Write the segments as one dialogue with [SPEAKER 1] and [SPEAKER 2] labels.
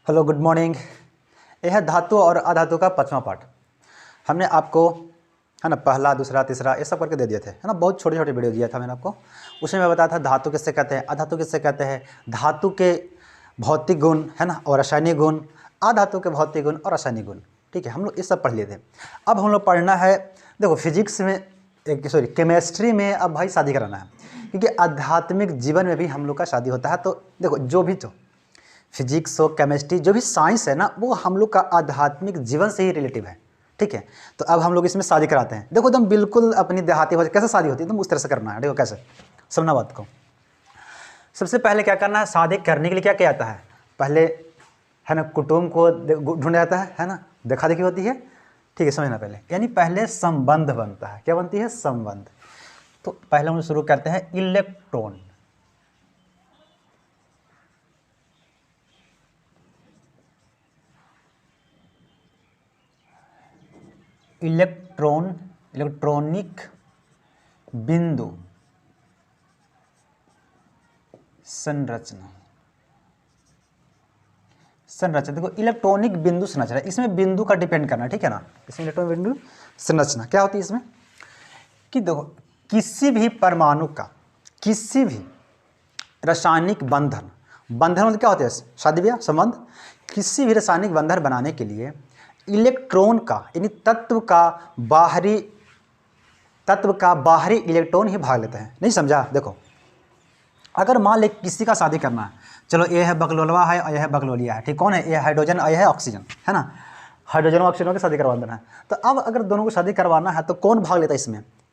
[SPEAKER 1] Hello, good morning. यह है धातु और अधातु का 5वां पार्ट। हमने आपको है ना पहला, दूसरा, तीसरा ये सब करके दे दिए थे, है ना। बहुत छोटे छोटे वीडियो दिया था मैंने आपको। उसमें मैं बताया था धातु किससे कहते हैं, अधातु किससे कहते हैं, धातु के भौतिक गुण है ना और रासायनिक गुण, अधातु के भौतिक गुण और रासायनिक गुण। ठीक है, हम लोग ये सब पढ़ लिए थे। अब हम लोग पढ़ना है, देखो फिजिक्स में केमिस्ट्री में अब भाई शादी कराना है, क्योंकि आध्यात्मिक जीवन में भी हम लोग का शादी होता है। तो देखो जो भी फिजिक्स हो, केमिस्ट्री, जो भी साइंस है ना, वो हम लोग का आध्यात्मिक जीवन से ही रिलेटिव है। ठीक है, तो अब हम लोग इसमें शादी कराते हैं। देखो तुम बिल्कुल अपनी देहाती भाषा कैसे शादी होती है, तुम उस तरह से करना है। देखो कैसे, समझना बात को। सबसे पहले क्या करना है, शादी करने के लिए क्या किया जाता है, पहले है ना कुटुंब को ढूंढा जाता है ना, देखा देखी होती है। ठीक है, समझना पहले, यानी पहले संबंध बनता है। क्या बनती है, संबंध। तो पहले हम शुरू करते हैं इलेक्ट्रॉन। इलेक्ट्रॉनिक बिंदु संरचना। देखो इलेक्ट्रॉनिक बिंदु संरचना, इसमें बिंदु का डिपेंड करना है। ठीक है ना, इसमें इलेक्ट्रॉनिक बिंदु संरचना क्या होती है इसमें, कि देखो किसी भी परमाणु का किसी भी रासायनिक बंधन मतलब क्या होते हैं, शादी ब्याह संबंध। किसी भी रासायनिक बंधन बनाने के लिए इलेक्ट्रॉन का, यानी तत्व का बाहरी इलेक्ट्रॉन ही भाग लेते हैं। नहीं समझा, देखो अगर मान ले किसी का शादी करना है, चलो ये है बकलोलवा है और यह है बकलोलिया है। ठीक, कौन है, ये हाइड्रोजन और यह है ऑक्सीजन, है ना। हाइड्रोजन और ऑक्सीजन की शादी करवा देना है। तो अब अगर दोनों को शादी करवाना है तो कौन भाग लेता है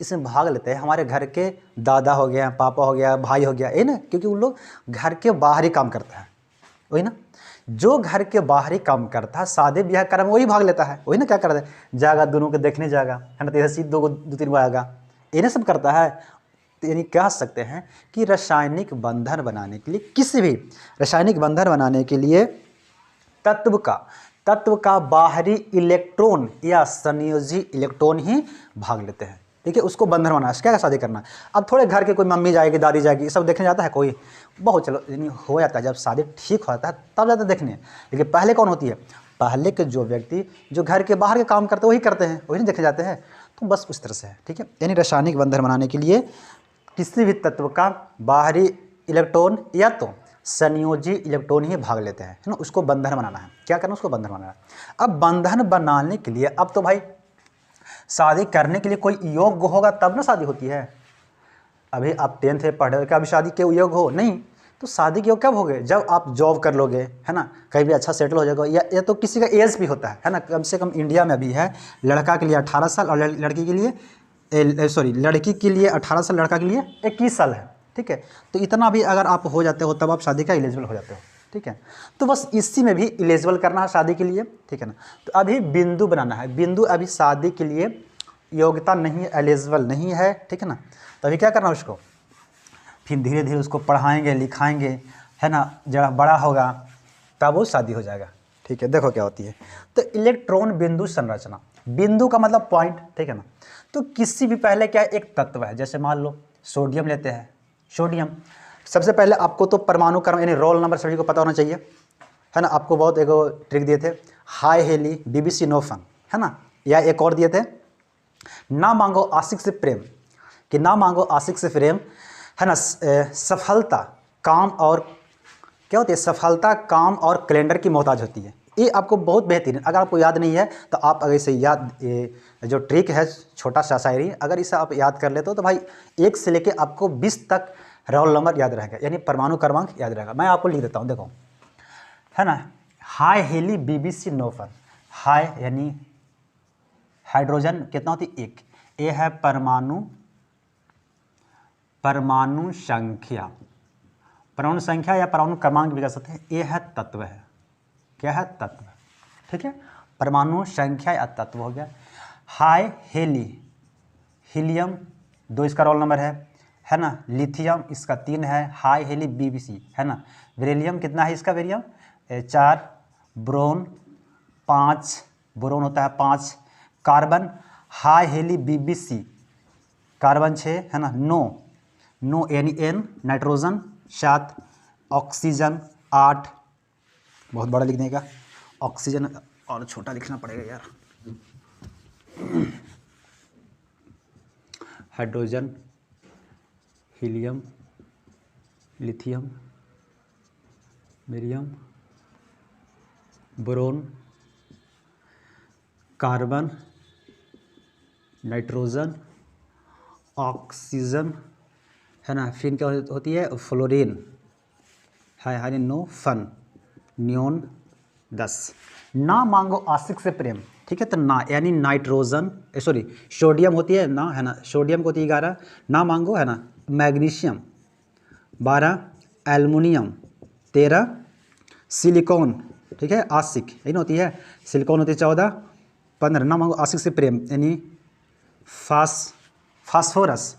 [SPEAKER 1] इसमें, भाग लेते हैं हमारे घर के दादा हो गया, पापा हो गया, भाई हो गया, ये ना, क्योंकि उन लोग घर के बाहर ही काम करता है, वही ना। जो घर के बाहर ही काम करता है, शादी ब्याह कर्म वही भाग लेता है, वही ना। क्या करता है, जाएगा दोनों को देखने जाएगा, है ना, तो सीध दो तीन को आएगा, ये ना सब करता है। तो यानी कह सकते हैं कि रासायनिक बंधन बनाने के लिए, किसी भी रासायनिक बंधन बनाने के लिए तत्व का बाहरी इलेक्ट्रॉन या संयोजी इलेक्ट्रॉन ही भाग लेते हैं। ठीक है, उसको बंधन बनाना है, क्या शादी करना है। अब थोड़े घर के कोई मम्मी जाएगी, दादी जाएगी, ये सब देखने जाता है कोई, बहुत चलो यानी हो जाता है, जब शादी ठीक होता है तब जाता है देखने। लेकिन पहले कौन होती है, पहले के जो व्यक्ति जो घर के बाहर के काम करते हैं वही करते हैं, वही नहीं देखे जाते हैं। तो बस उस तरह से है। ठीक है, यानी रासायनिक बंधन बनाने के लिए किसी भी तत्व का बाहरी इलेक्ट्रॉन या तो संयोजी इलेक्ट्रॉन ही भाग लेते हैं, है ना, उसको बंधन बनाना है। क्या करना, उसको बंधन बनाना है। अब बंधन बनाने के लिए, अब तो भाई शादी करने के लिए कोई योग्य होगा तब ना शादी होती है। अभी आप 10th में पढ़ रहे हो, क्या अभी शादी के योग्य हो, नहीं। तो शादी के योग्य कब होगे, जब आप जॉब कर लोगे, है ना, कहीं भी अच्छा सेटल हो जाएगा, या तो किसी का एज भी होता है ना। कम से कम इंडिया में अभी है, लड़का के लिए 18 साल और लड़की के लिए लड़की के लिए 18 साल, लड़का के लिए 21 साल है। ठीक है, तो इतना भी अगर आप हो जाते हो तब आप शादी का एलिजिबल हो जाते हो। ठीक है, तो बस इसी में भी एलिजिबल करना है शादी के लिए। ठीक है ना, तो अभी बिंदु बनाना है। बिंदु अभी शादी के लिए योग्यता नहीं है, एलिजिबल नहीं है। ठीक है ना, तो अभी क्या करना है उसको, फिर धीरे धीरे उसको पढ़ाएंगे लिखाएंगे, है ना, जब बड़ा होगा तब वो शादी हो जाएगा। ठीक है, देखो क्या होती है। तो इलेक्ट्रॉन बिंदु संरचना, बिंदु का मतलब पॉइंट। ठीक है ना, तो किसी भी पहले क्या एक तत्व है, जैसे मान लो सोडियम लेते हैं, सोडियम सबसे पहले आपको तो परमाणु क्रम यानी रोल नंबर सभी को पता होना चाहिए, है ना। आपको बहुत एक ट्रिक दिए थे, हाई हेली बीबीसी नोफन, है ना, या एक और दिए थे, ना मांगो आशिक से प्रेम, कि ना मांगो आशिक से प्रेम, है ना, सफलता काम और क्या होती है, सफलता काम और कैलेंडर की मोहताज होती है। ये आपको बहुत बेहतरीन, अगर आपको याद नहीं है तो आप अगर इसे याद, जो ट्रिक है छोटा सा शायरी, अगर इसे आप याद कर लेते हो तो भाई 1 से लेके आपको 20 तक रोल नंबर याद रहेगा, यानी परमाणु क्रमांक याद रहेगा। मैं आपको लिख देता हूँ, देखो, है ना, हाई हेली बीबीसी नोफर, हाई यानी हाइड्रोजन कितना होती है, 1, ये है परमाणु संख्या या परमाणु क्रमांक भी कह सकते हैं। ये है तत्व है, क्या है, तत्व। ठीक है, परमाणु संख्या या तत्व हो गया। हाई हेली, हीलियम 2 इसका रोल नंबर है ना, लिथियम इसका 3 है, हाई हेली बीबीसी, है ना। बेरिलियम कितना है इसका, बेरियम 4, ब्रोन 5, बोरोन होता है 5, कार्बन हाई हेली बीबीसी कार्बन 6, है ना, नो यानी N, नाइट्रोजन 7, ऑक्सीजन 8, बहुत बड़ा लिखने का, ऑक्सीजन और छोटा लिखना पड़ेगा यार। Hydrogen, helium, lithium, barium, boron, carbon, nitrogen, oxygen, है ना। फिर क्या होती है, फ्लोरीन, है नो फन, नियोन 10। ना मांगो आशिक से प्रेम, ठीक है। तो ना यानी नाइट्रोजन, सॉरी सोडियम होती है ना, है ना, सोडियम को होती है 11, ना मांगो, है ना। मैग्नीशियम 12, एल्युमिनियम 13, सिलिकॉन, ठीक है, आशिक यही ना होती है, सिलिकॉन होती है 14, 15 ना मांगो आशिक से प्रेम यानी फास्फोरस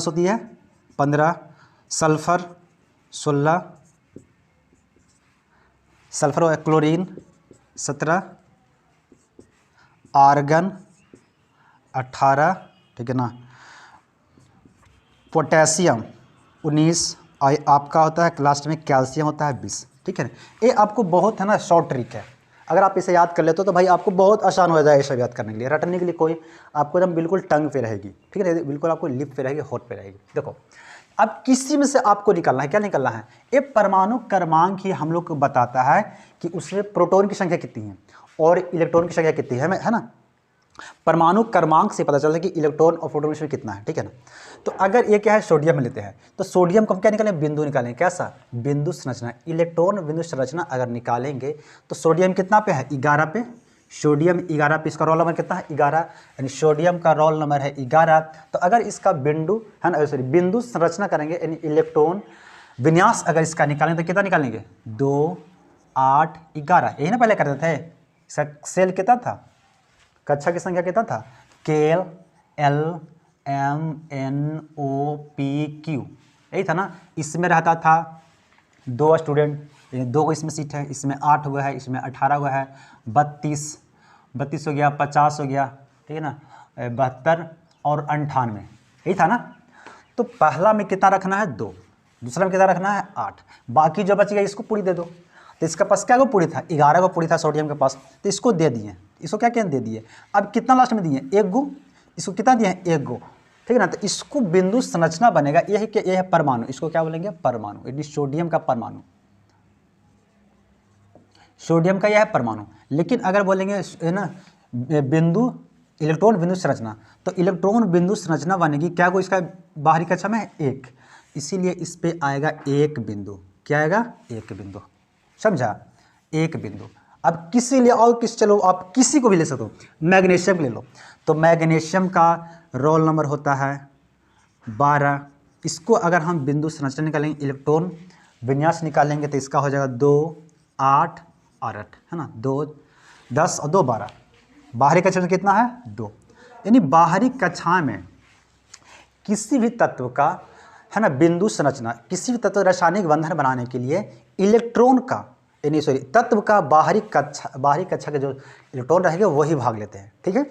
[SPEAKER 1] होती है 15, सल्फर 16, सल्फर है क्लोरीन 17, आर्गन 18, ठीक है ना, पोटेशियम 19, और आपका होता है लास्ट में कैल्शियम होता है 20, ठीक है ना। ये आपको बहुत, है ना, शॉर्ट ट्रिक है। अगर आप इसे याद कर लेते हो तो भाई आपको बहुत आसान हो जाएगा ये सब याद करने के लिए, रटने के लिए कोई आपको एकदम बिल्कुल टंग पे रहेगी, ठीक है ना, बिल्कुल आपको लिप पे रहेगी, होठ पे रहेगी। देखो अब किसी में से आपको निकालना है, क्या निकालना है, ये परमाणु क्रमांक ही हम लोग को बताता है कि उसमें प्रोटॉन की संख्या कितनी है और इलेक्ट्रॉन की संख्या कितनी है ना। परमाणु क्रमांक से पता चलता है कि इलेक्ट्रॉन और प्रोटॉन में कितना है, ठीक है ना। तो अगर ये क्या है, सोडियम में लेते हैं, तो सोडियम को हम क्या निकालें, बिंदु निकालें, कैसा बिंदु संरचना, इलेक्ट्रॉन बिंदु संरचना अगर निकालेंगे तो सोडियम कितना पे है, 11 पे, सोडियम 11 पे, इसका रोल नंबर कितना है, 11, यानी सोडियम का रोल नंबर है 11। तो अगर इसका बिंदु, है ना, सॉरी बिंदु संरचना करेंगे यानी इलेक्ट्रॉन विन्यास अगर इसका निकालेंगे तो कितना निकालेंगे, 2 8 11, यही ना पहले करते थे। इसका सेल कितना था, कक्षा की संख्या कितना था, KL LMNOP Q, यही था ना। इसमें रहता था 2 स्टूडेंट, 2 इसमें सीट है, इसमें 8 हुआ है, इसमें 18 हुआ है, 32 हो गया, 50 हो गया, ठीक है ना, 72 और 98, यही था ना। तो पहला में कितना रखना है, 2, दूसरा में कितना रखना है, 8, बाकी जो बच गया इसको पूरी दे दो। तो इसके पास क्या को पूरी था, 11 को पूरी था सोडियम के पास, तो इसको दे दिए, इसको क्या दे दिए। अब कितना लास्ट में दिए, 1 गो, इसको कितना दिए, 1 गो, ठीक है ना। तो इसको बिंदु संरचना बनेगा, यह है कि यह है परमाणु, इसको क्या बोलेंगे, परमाणु, यानी सोडियम का परमाणु, सोडियम का यह है परमाणु। लेकिन अगर बोलेंगे, है ना, बिंदु इलेक्ट्रॉन बिंदु संरचना, तो इलेक्ट्रॉन बिंदु संरचना बनेगी क्या को, इसका बाहरी कक्षा में है 1, इसीलिए इस पे आएगा 1 बिंदु, क्या आएगा, 1 बिंदु, समझा, 1 बिंदु। अब किसी लिए और किस, चलो आप किसी को भी ले सकते हो, मैग्नीशियम ले लो, तो मैग्नीशियम का रोल नंबर होता है 12, इसको अगर हम बिंदु संरचना निकालेंगे, इलेक्ट्रॉन विन्यास निकालेंगे तो इसका हो जाएगा 2 8 और 8, है ना, 2 10 और 2 12, बाहरी कक्षा में कितना है, 2, यानी बाहरी कक्षा में किसी भी तत्व का, है ना, बिंदु संरचना, किसी भी तत्व रासायनिक बंधन बनाने के लिए इलेक्ट्रॉन का, यानी सॉरी तत्व का बाहरी कक्षा के जो इलेक्ट्रॉन रहेंगे वही भाग लेते हैं, ठीक है।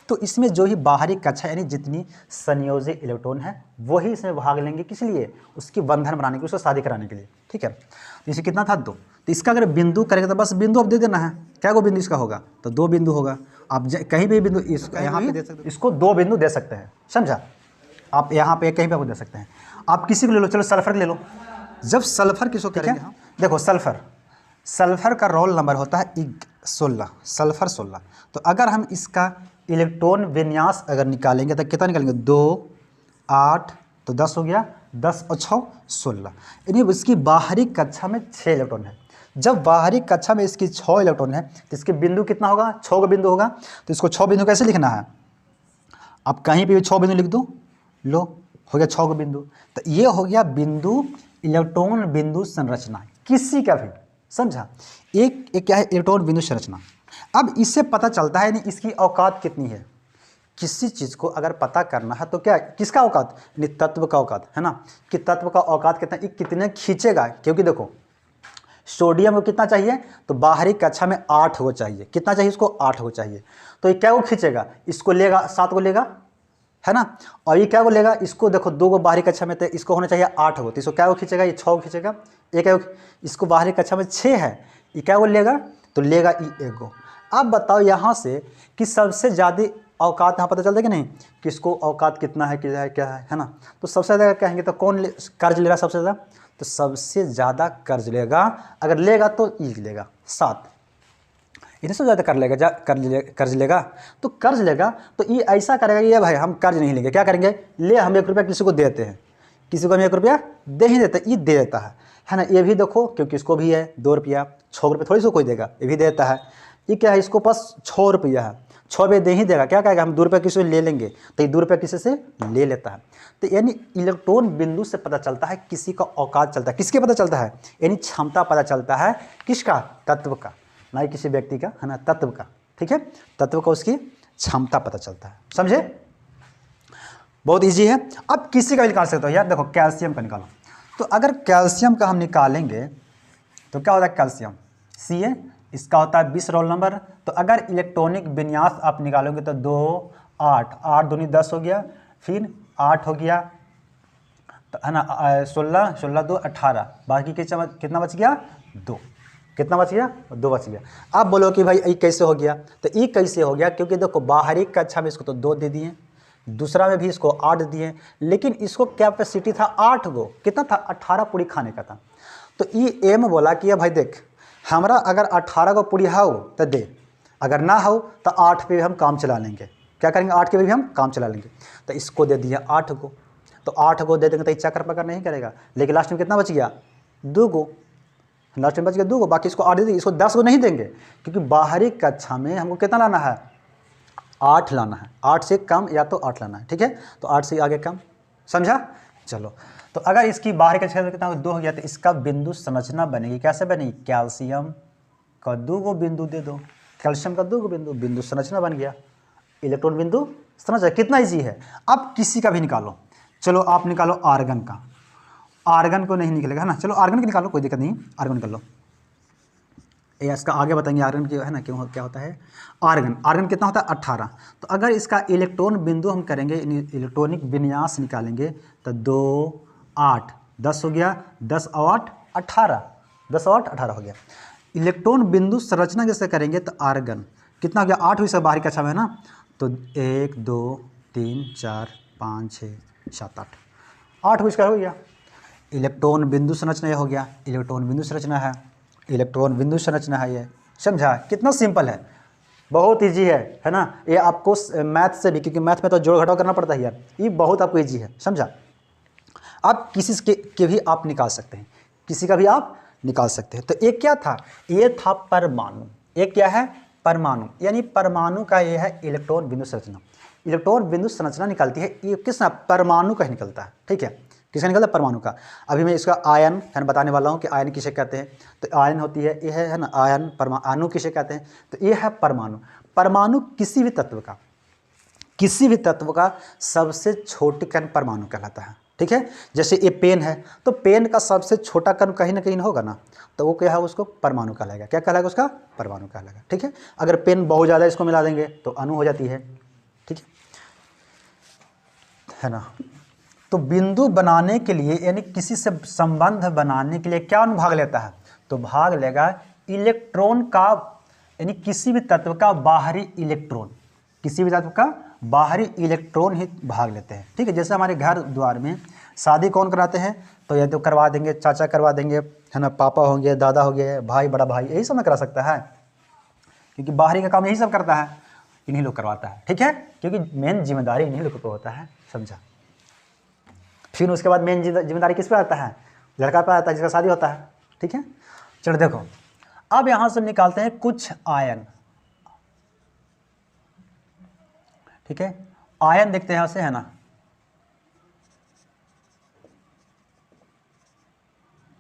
[SPEAKER 1] तो इसमें जो ही बाहरी कक्षा यानी जितनी संयोजी इलेक्ट्रॉन है वही इसमें भाग लेंगे, किस लिए, उसकी बंधन बनाने के लिए, उसको शादी कराने के लिए, ठीक है। तो इसे कितना था, 2, तो इसका अगर बिंदु करेंगे तो बस बिंदु अब दे देना है, क्या को बिंदु इसका होगा, तो 2 बिंदु होगा। आप कहीं भी बिंदु इसका यहाँ पे दे सकते हो, इसको 2 बिंदु दे सकते हैं, समझा, आप यहाँ पे कहीं पे दे सकते हैं। आप किसी को ले लो, चलो सल्फर ले लो, जब सल्फर किसको करेंगे, देखो सल्फर का रोल नंबर होता है 16, सल्फर 16। तो अगर हम इसका इलेक्ट्रॉन विन्यास अगर निकालेंगे तो कितना निकालेंगे, 2 8, तो 10 हो गया, 10 और 6 16, यानी इसकी बाहरी कक्षा में 6 इलेक्ट्रॉन है। जब बाहरी कक्षा में इसकी 6 इलेक्ट्रॉन है तो इसके बिंदु कितना होगा, 6 का बिंदु होगा। तो इसको 6 बिंदु कैसे लिखना है, आप कहीं पे भी 6 बिंदु लिख दो, लो हो गया 6 का बिंदु। तो ये हो गया बिंदु इलेक्ट्रॉन बिंदु संरचना किसी का भी, समझा। एक क्या है, इलेक्ट्रॉन बिंदु संरचना। अब इससे पता चलता है नहीं इसकी औकात कितनी है। किसी चीज़ को अगर पता करना है तो क्या, किसका औकात, तत्व का औकात, है ना, कि तत्व का औकात कितना, ये कितने खींचेगा। क्योंकि देखो सोडियम को कितना चाहिए, तो बाहरी कक्षा में 8 हो चाहिए, कितना चाहिए इसको, 8 हो चाहिए। तो ये क्या को खींचेगा, इसको लेगा, 7 को लेगा, है ना। और ये क्या को लेगा, इसको देखो 2 को बाहरी कक्षा में, तो इसको होना चाहिए 8 को, तो इसको क्या को खींचेगा, ये 6 को खींचेगा, एक इसको बाहरी कक्षा में 6 है, ये क्या को लेगा, तो लेगा ये 1 को। अब बताओ यहाँ से कि सबसे ज़्यादा औकात यहाँ पता चलता है कि नहीं, किसको औकात कितना है, क्या है ना। तो सबसे ज़्यादा कहेंगे तो कौन कर्ज ले रहा है सबसे ज़्यादा, तो सबसे ज़्यादा कर्ज लेगा, अगर लेगा तो ये लेगा 7, इन्हें सबसे ज़्यादा कर्ज लेगा। तो कर्ज लेगा तो ये ऐसा करेगा, ये भाई हम कर्ज नहीं लेंगे, क्या करेंगे, ले हम 1 रुपया किसी को देते हैं, किसी को हम 1 रुपया दे ही देते हैं, ये दे देता है ना। ये भी देखो क्योंकि इसको भी है 2 रुपया, 6 रुपये थोड़ी सा कोई देगा, ये भी देता है। ये क्या है, इसको पास 6 रुपया है, 6 रुपये दे ही देगा, क्या कहेगा हम 2 रुपये किसी से ले लेंगे, तो ये 2 रुपये किसी से ले लेता है। तो यानी इलेक्ट्रॉन बिंदु से पता चलता है किसी का औकात चलता है, किसके पता चलता है, यानी क्षमता पता चलता है, किसका, तत्व का, ना ही किसी व्यक्ति का, है ना, तत्व का, ठीक है, तत्व का उसकी क्षमता पता चलता है, समझे, बहुत इजी है। अब किसी का भी निकाल सकते हो यार, देखो कैल्शियम का निकालो, तो अगर कैल्शियम का हम निकालेंगे तो क्या होता है, कैल्शियम Ca, इसका होता है 20 रोल नंबर। तो अगर इलेक्ट्रॉनिक विन्यास आप निकालोगे तो 2 8 8 दूनी 10 हो गया, फिर 8 हो गया, तो है ना 16 16 2 18, बाकी कितना बच गया, 2, कितना बच गया, 2 बच गया। अब बोलो कि भाई ये कैसे हो गया, तो ये कैसे हो गया, क्योंकि देखो बाहरी कक्षा में इसको तो 2 दे दिए, दूसरा में भी इसको 8 दिए, लेकिन इसको कैपेसिटी था 8 गो, कितना था, 18 पूरी खाने का था। तो ये एम बोला कि भाई देख हमारा अगर 18 को पूरी हो तो दे, अगर ना हो तो 8 पे भी हम काम चला लेंगे, क्या करेंगे, 8 के भी हम काम चला लेंगे। तो इसको दे दिया 8 को, तो 8 को दे देंगे तो चक्कर पकड़ नहीं करेगा, लेकिन लास्ट में कितना बच गया, 2 को, लास्ट में बच गया 2 को, बाकी इसको 8 दे देंगे, इसको 10 को नहीं देंगे, क्योंकि बाहरी कक्षा में हमको कितना लाना है, 8 लाना है, 8 से कम या तो 8 लाना है, ठीक है, तो 8 से आगे कम, समझा। चलो, तो अगर इसकी बाहरी कक्षा में कितना 2 हो गया, तो इसका बिंदु संरचना बनेगी, कैसे बनेगी, कैल्शियम का 2 गो बिंदु दे दो, कैल्शियम का 2 गो बिंदु संरचना बन गया, इलेक्ट्रॉन बिंदु संरचना, कितना इजी है। अब किसी का भी निकालो, चलो आप निकालो आर्गन का, आर्गन को नहीं निकलेगा, है ना, चलो आर्गन का निकालो, कोई दिक्कत नहीं, आर्गन निकाल लो, ये इसका आगे बताएंगे आर्गन की, है ना, क्यों क्या होता है आर्गन। आर्गन कितना होता है, 18। तो अगर इसका इलेक्ट्रॉन बिंदु हम करेंगे, इलेक्ट्रॉनिक विन्यास निकालेंगे, तो 2 8 10 हो गया, 10 और 8 18, 10 और 8 18 हो गया। इलेक्ट्रॉन बिंदु संरचना जैसे करेंगे तो आर्गन कितना हो गया, 8 हुई, सब बाहरी कक्षा में है ना, तो 1 2 3 4 5 6 7 8 हुई, इसका हो गया। इलेक्ट्रॉन बिंदु संरचना ये हो गया, इलेक्ट्रॉन बिंदु संरचना है, इलेक्ट्रॉन बिंदु संरचना है, ये समझा, कितना सिंपल है, बहुत इजी है ना। ये आपको मैथ से भी, क्योंकि मैथ में तो जोड़ घटाव करना पड़ता है यार, ये बहुत आपको इजी है, समझा। अब किसी के भी आप निकाल सकते हैं, किसी का भी आप निकाल सकते हैं। तो एक क्या था, ये था परमाणु, एक क्या है, परमाणु, यानी परमाणु का ये है इलेक्ट्रॉन बिंदु संरचना। इलेक्ट्रॉन बिंदु संरचना निकलती है, ये किस ना, परमाणु का ही निकलता है, ठीक है, किसका निकलता है, परमाणु का। अभी मैं इसका आयन है बताने वाला हूँ कि आयन किसे कहते हैं, तो आयन होती है, ये है ना आयन, परमाणु किसे कहते हैं, तो ये है परमाणु। परमाणु किसी भी तत्व का सबसे छोटी कण परमाणु कहलाता है, ठीक है। जैसे ये पेन है, तो पेन का सबसे छोटा कण कहीं ना कहीं होगा ना, तो वो क्या है, उसको परमाणु कहलाएगा, क्या कहलाएगा, उसका परमाणु कहलाएगा, ठीक है। अगर पेन बहुत ज़्यादा इसको मिला देंगे तो अणु हो जाती है, ठीक है ना। तो बिंदु बनाने के लिए, यानी किसी से संबंध बनाने के लिए क्या भाग लेता है, तो भाग लेगा इलेक्ट्रॉन का, यानी किसी भी तत्व का बाहरी इलेक्ट्रॉन, किसी भी तत्व का बाहरी इलेक्ट्रॉन ही भाग लेते हैं, ठीक है। जैसे हमारे घर द्वार में शादी कौन कराते हैं, तो ये तो करवा देंगे, चाचा करवा देंगे, है ना, पापा होंगे, दादा हो गए, भाई, बड़ा भाई, यही सब ना करा सकता है, क्योंकि बाहरी का काम यही सब करता है, इन्हीं लोग करवाता है, ठीक है, क्योंकि मेन जिम्मेदारी इन्हीं लोगों पर होता है, समझा। फिर उसके बाद मेन जिम्मेदारी किस पे आता है, लड़का पे आता है जिसका शादी होता है, ठीक है। चलो देखो, अब यहां से निकालते हैं कुछ आयन, ठीक है, आयन देखते हैं यहां से, है ना,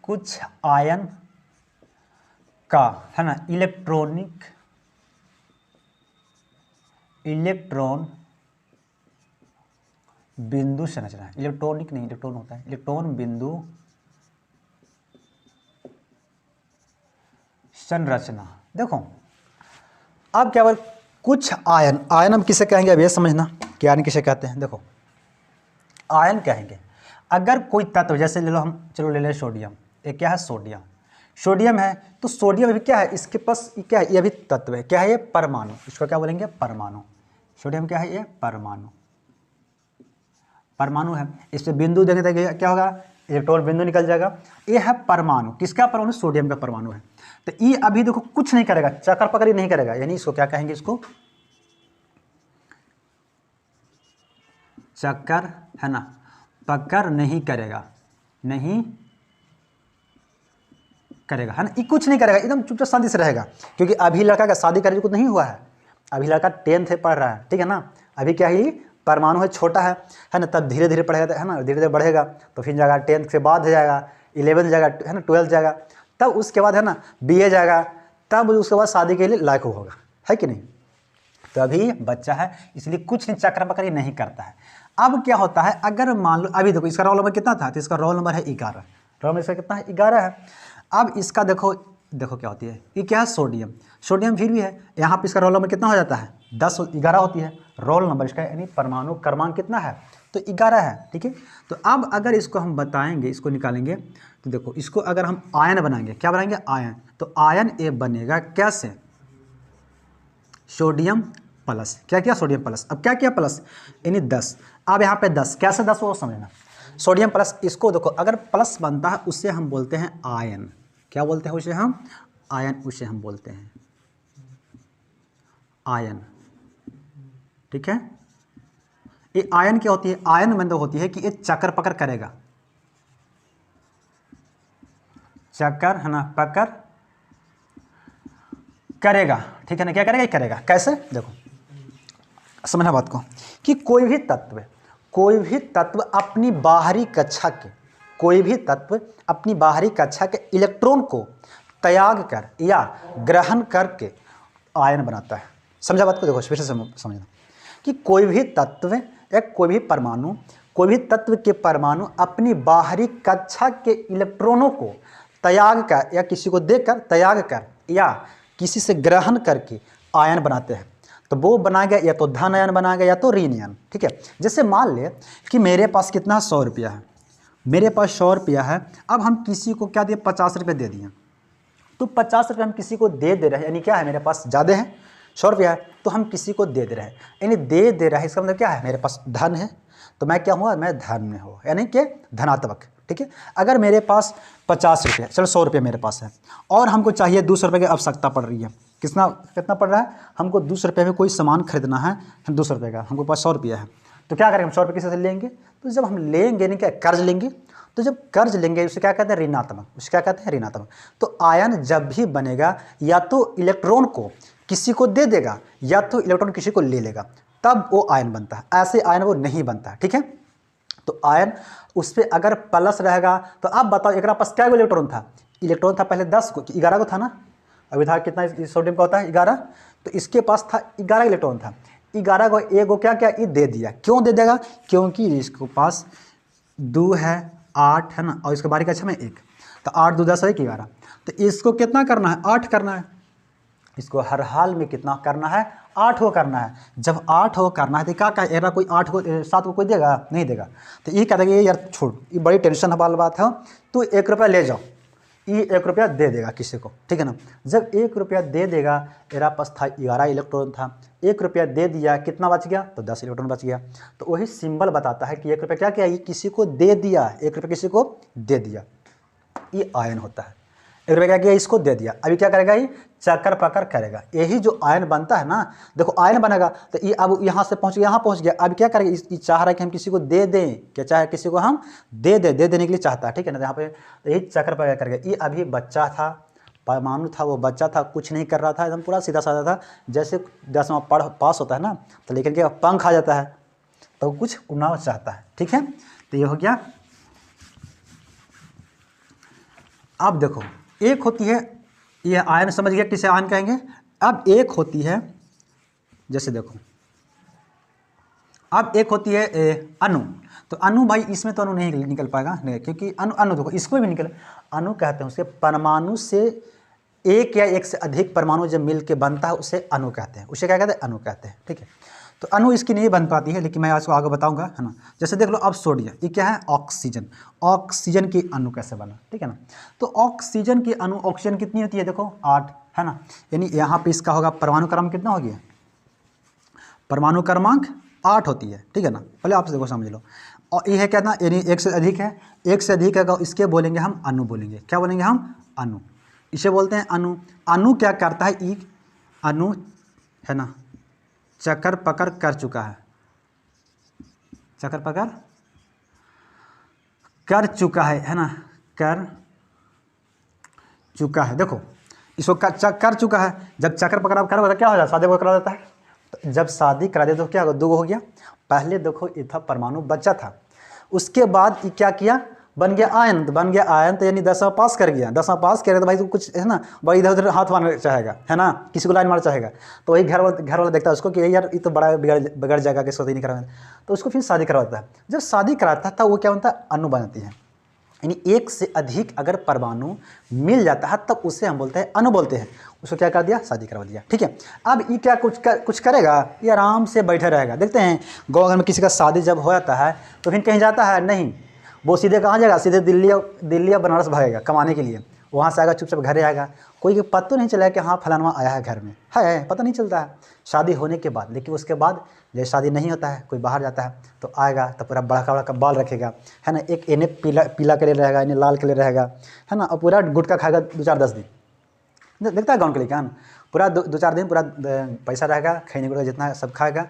[SPEAKER 1] कुछ आयन का, है ना, इलेक्ट्रॉन बिंदु संरचना है, इलेक्ट्रॉनिक नहीं, इलेक्ट्रॉन होता है, इलेक्ट्रॉन बिंदु संरचना। देखो अब क्या बोल, कुछ आयन, आयन हम किसे कहेंगे अब ये समझना, कि आयन किसे कहते हैं। देखो आयन कहेंगे अगर कोई तत्व, जैसे ले लो हम, चलो ले लें सोडियम, ये क्या है सोडियम, सोडियम है तो सोडियम भी क्या है, इसके पास क्या है, ये भी तत्व है, क्या है ये परमाणु, इसको क्या बोलेंगे परमाणु। सोडियम क्या है ये परमाणु, परमाणु है। इस पे बिंदु देंगे तो क्या होगा, इलेक्ट्रॉन बिंदु निकल जाएगा। ये है परमाणु, किसका परमाणु, सोडियम का परमाणु है। तो ये अभी देखो कुछ नहीं करेगा, चक्कर पकड़ी नहीं करेगा, यानी इसको क्या कहेंगे, इसको चक्कर है ना, पकड़ नहीं करेगा, नहीं करेगा है ना, ये कुछ नहीं करेगा, एकदम चुपचाप शांति से रहेगा। क्योंकि अभी लड़का का शादी करने को नहीं हुआ है, अभी लड़का 10th पढ़ रहा है, ठीक है ना। अभी क्या है, परमाणु है, छोटा है ना, तब धीरे धीरे पढ़ेगा है ना, धीरे धीरे बढ़ेगा तो फिर जाएगा 10th के बाद हो जाएगा 11th जाएगा है ना, 12th जाएगा, तब उसके बाद है ना BA जाएगा, तब उसके बाद शादी के लिए लायक होगा, है कि नहीं। तो अभी बच्चा है इसलिए कुछ नहीं चक्कर पकड़ी नहीं करता है। अब क्या होता है, अगर मान लो अभी देखो इसका रोल नंबर कितना था, तो इसका रोल नंबर है 11, रोल नंबर इसका कितना है 11 है। अब इसका देखो क्या होती है, ये क्या है सोडियम, सोडियम फिर भी है, यहाँ पे इसका रोल नंबर कितना हो जाता है 11 होती है रोल नंबर इसका, यानी परमाणु क्रमांक कितना है तो 11 है, ठीक है। तो अब अगर इसको हम बताएंगे, इसको निकालेंगे, तो देखो इसको अगर हम आयन बनाएंगे, क्या बनाएंगे आयन, तो आयन ए बनेगा कैसे, सोडियम प्लस, क्या किया सोडियम प्लस, अब क्या किया प्लस यानी 10, अब यहाँ पे 10 कैसे 10 वो समझना, सोडियम प्लस, इसको देखो अगर प्लस बनता है उससे हम बोलते हैं आयन, क्या बोलते हैं उसे हम आयन, उसे हम बोलते हैं आयन, ठीक है। ये आयन क्या होती है, आयन मतलब होती है कि ये चक्कर पकड़ करेगा, चक्कर है ना पकड़ करेगा, ठीक है ना, क्या करेगा, करेगा कैसे, देखो समझना बात को, कि कोई भी तत्व अपनी बाहरी कक्षा के, कोई भी तत्व अपनी बाहरी कक्षा के इलेक्ट्रॉन को त्याग कर या ग्रहण करके आयन बनाता है। समझा बात को, देखो फिर से समझना कि कोई भी तत्व या कोई भी परमाणु, कोई भी तत्व के परमाणु अपनी बाहरी कक्षा के इलेक्ट्रॉनों को त्याग कर या किसी को देकर त्याग कर या किसी से ग्रहण करके आयन बनाते हैं। तो वो बनाएगा या तो धन आयन बनाएगा या तो ऋण आयन, ठीक है। जैसे मान ले कि मेरे पास कितना 100 रुपया है, मेरे पास 100 रुपया है, अब हम किसी को क्या दिए 50 रुपये दे दिए, तो 50 रुपये हम किसी को दे रहे हैं, यानी क्या है मेरे पास ज़्यादा है 100 रुपया है तो हम किसी को दे रहे हैं, यानी दे रहा है, इसका मतलब क्या है मेरे पास धन है, तो मैं क्या हुआ, मैं धन में हो, यानी कि धनात्मक, ठीक है। अगर मेरे पास 50 रुपये, चलो 100 रुपये मेरे पास है और हमको चाहिए 200 रुपये की आवश्यकता पड़ रही है, कितना पड़ रहा है, हमको 200 रुपये में कोई सामान खरीदना है, 200 रुपये का, हमको पास 100 रुपया है, तो क्या करेंगे हम 100 रुपये किसी से लेंगे, तो जब हम लेंगे नहीं क्या कर्ज लेंगे, तो जब कर्ज लेंगे उसे क्या कहते हैं ऋणात्मक, उसे क्या कहते हैं ऋणात्मक। तो आयन जब भी बनेगा या तो इलेक्ट्रॉन को किसी को दे देगा या तो इलेक्ट्रॉन किसी को ले लेगा, तब वो आयन बनता है, ऐसे आयन वो नहीं बनता, ठीक है। तो आयन उस पर अगर प्लस रहेगा, तो आप बताओ एक पास क्या इलेक्ट्रॉन था, इलेक्ट्रॉन था पहले 10 को, 11 को था ना, अभी था कितना सोडियम का होता है 11, तो इसके पास था 11 इलेक्ट्रॉन था, 11 को एक को क्या क्या ये दे दिया, क्यों दे देगा, क्योंकि इसके पास 2 है 8 है ना, और इसके बारी का 6 में 1, तो 8 2 10 1 11, तो इसको कितना करना है 8 करना है, इसको हर हाल में कितना करना है 8 को करना है। जब 8 को करना है तो क्या कहेगा, कोई 8 को 7 को कोई देगा नहीं देगा, तो ये कहता है ये यार छोड़, ये बड़ी टेंशन वाली बात है, तो 1 रुपया ले जाओ, ये 1 रुपया दे देगा किसी को, ठीक है ना। जब 1 रुपया दे देगा, मेरा पास था 11 इलेक्ट्रॉन था, 1 रुपया दे दिया, कितना बच गया, तो 10 इलेक्ट्रॉन बच गया। तो वही सिंबल बताता है कि 1 रुपया क्या किया, ये किसी को दे दिया, 1 रुपया किसी को दे दिया, ये आयन होता है। 1 रुपया क्या किया, इसको दे दिया, अभी क्या करेगा, ये चक्कर पकड़ करेगा, यही जो आयन बनता है ना, देखो आयन बनेगा तो ये अब यहाँ से पहुँच गया, यहाँ पहुँच गया, अब क्या करेगा, ये चाह रहा है कि हम किसी को दे दें, क्या चाहे किसी को हम दे देने के लिए चाहता है, ठीक है ना। यहाँ पे तो यही चक्कर पकड़ करेगा। ये अभी बच्चा था, परमाणु था, वो बच्चा था, कुछ नहीं कर रहा था, एकदम पूरा सीधा साधा था, जैसे 10वां पास होता है ना, तो लेकिन क्या पंख आ जाता है तो कुछ उड़ना चाहता है, ठीक है। तो ये हो गया। अब देखो एक होती है, ये आयन समझ गया किसे आयन कहेंगे। अब एक होती है, जैसे देखो अब एक होती है अणु, तो अणु भाई इसमें तो अणु नहीं निकल पाएगा, नहीं, क्योंकि अणु देखो इसको भी निकले, अणु कहते हैं उसे परमाणु से एक या एक से अधिक परमाणु जब मिल के बनता है उसे अणु कहते हैं, उसे क्या कहते हैं, अणु कहते हैं, ठीक है। तो अणु इसकी नहीं बन पाती है, लेकिन मैं आपको आगे बताऊंगा, है ना। जैसे देख लो अब सोडियम, ये क्या है, ऑक्सीजन। ऑक्सीजन की अणु कैसे बना, ठीक है ना। तो ऑक्सीजन की अणु, ऑक्सीजन कितनी होती है, देखो 8, है ना। यानी यहाँ पे इसका होगा परमाणु क्रमांक कितना हो गया, परमाणु क्रमांक 8 होती है, ठीक है ना। पहले आप देखो समझ लो। और ये है क्या ना, यानी एक से अधिक है, एक से अधिक है, इसके बोलेंगे हम अणु बोलेंगे। क्या बोलेंगे हम, अणु। इसे बोलते हैं अणु। अणु क्या करता है, ई अणु, है ना, चक्कर पकड़ कर चुका है, चक्कर पकड़ कर चुका है ना, कर चुका है। देखो इसको कर चुका है, जब चक्कर पकड़ा कर क्या हो जाता है, शादी करा देता है। तो जब शादी करा दे तो क्या होगा, 2 हो गया। पहले देखो ये था परमाणु बच्चा था, उसके बाद ये क्या किया, बन गया आयन। बन गया आयन तो यानी 10वां पास कर गया। 10वां पास करेगा तो भाई तो कुछ, है ना, भाई इधर उधर हाथ मारना चाहेगा, है ना, किसी को लाइन मारना चाहेगा। तो वही घर वाला देखता है उसको कि यार ये तो बड़ा बिगड़ जाएगा, कि शादी नहीं करवाना, तो उसको फिर शादी करवाता है। जब शादी कराता है तब वो क्या बनता है, अणु बनती है। यानी एक से अधिक अगर परमाणु मिल जाता है तब उसे हम बोलते हैं अणु बोलते हैं। उसको क्या कर दिया, शादी करवा दिया, ठीक है। अब ये क्या कुछ करेगा, ये आराम से बैठे रहेगा। देखते हैं गाँव घर में किसी का शादी जब हो जाता है तो फिर कहीं जाता है नहीं, वो सीधे कहाँ जाएगा, सीधे दिल्ली या बनारस भागेगा कमाने के लिए। वहाँ से आएगा चुपचाप घरे आएगा, कोई के पता नहीं चला कि हाँ फलाना आया है घर में, है पता नहीं चलता है शादी होने के बाद। लेकिन उसके बाद जब शादी नहीं होता है, कोई बाहर जाता है तो आएगा तो पूरा बड़ा बड़ा बाल रखेगा, है ना, एक इन्हें पीला के लिए रहेगा, इन्हें लाल के लिए रहेगा, है ना, और पूरा गुटखा खाएगा 2-4-10 दिन। देखता है गाँव के लिए क्या, पूरा 2-4 दिन पूरा पैसा रहेगा, खैनी गुटखा जितना सब खाएगा।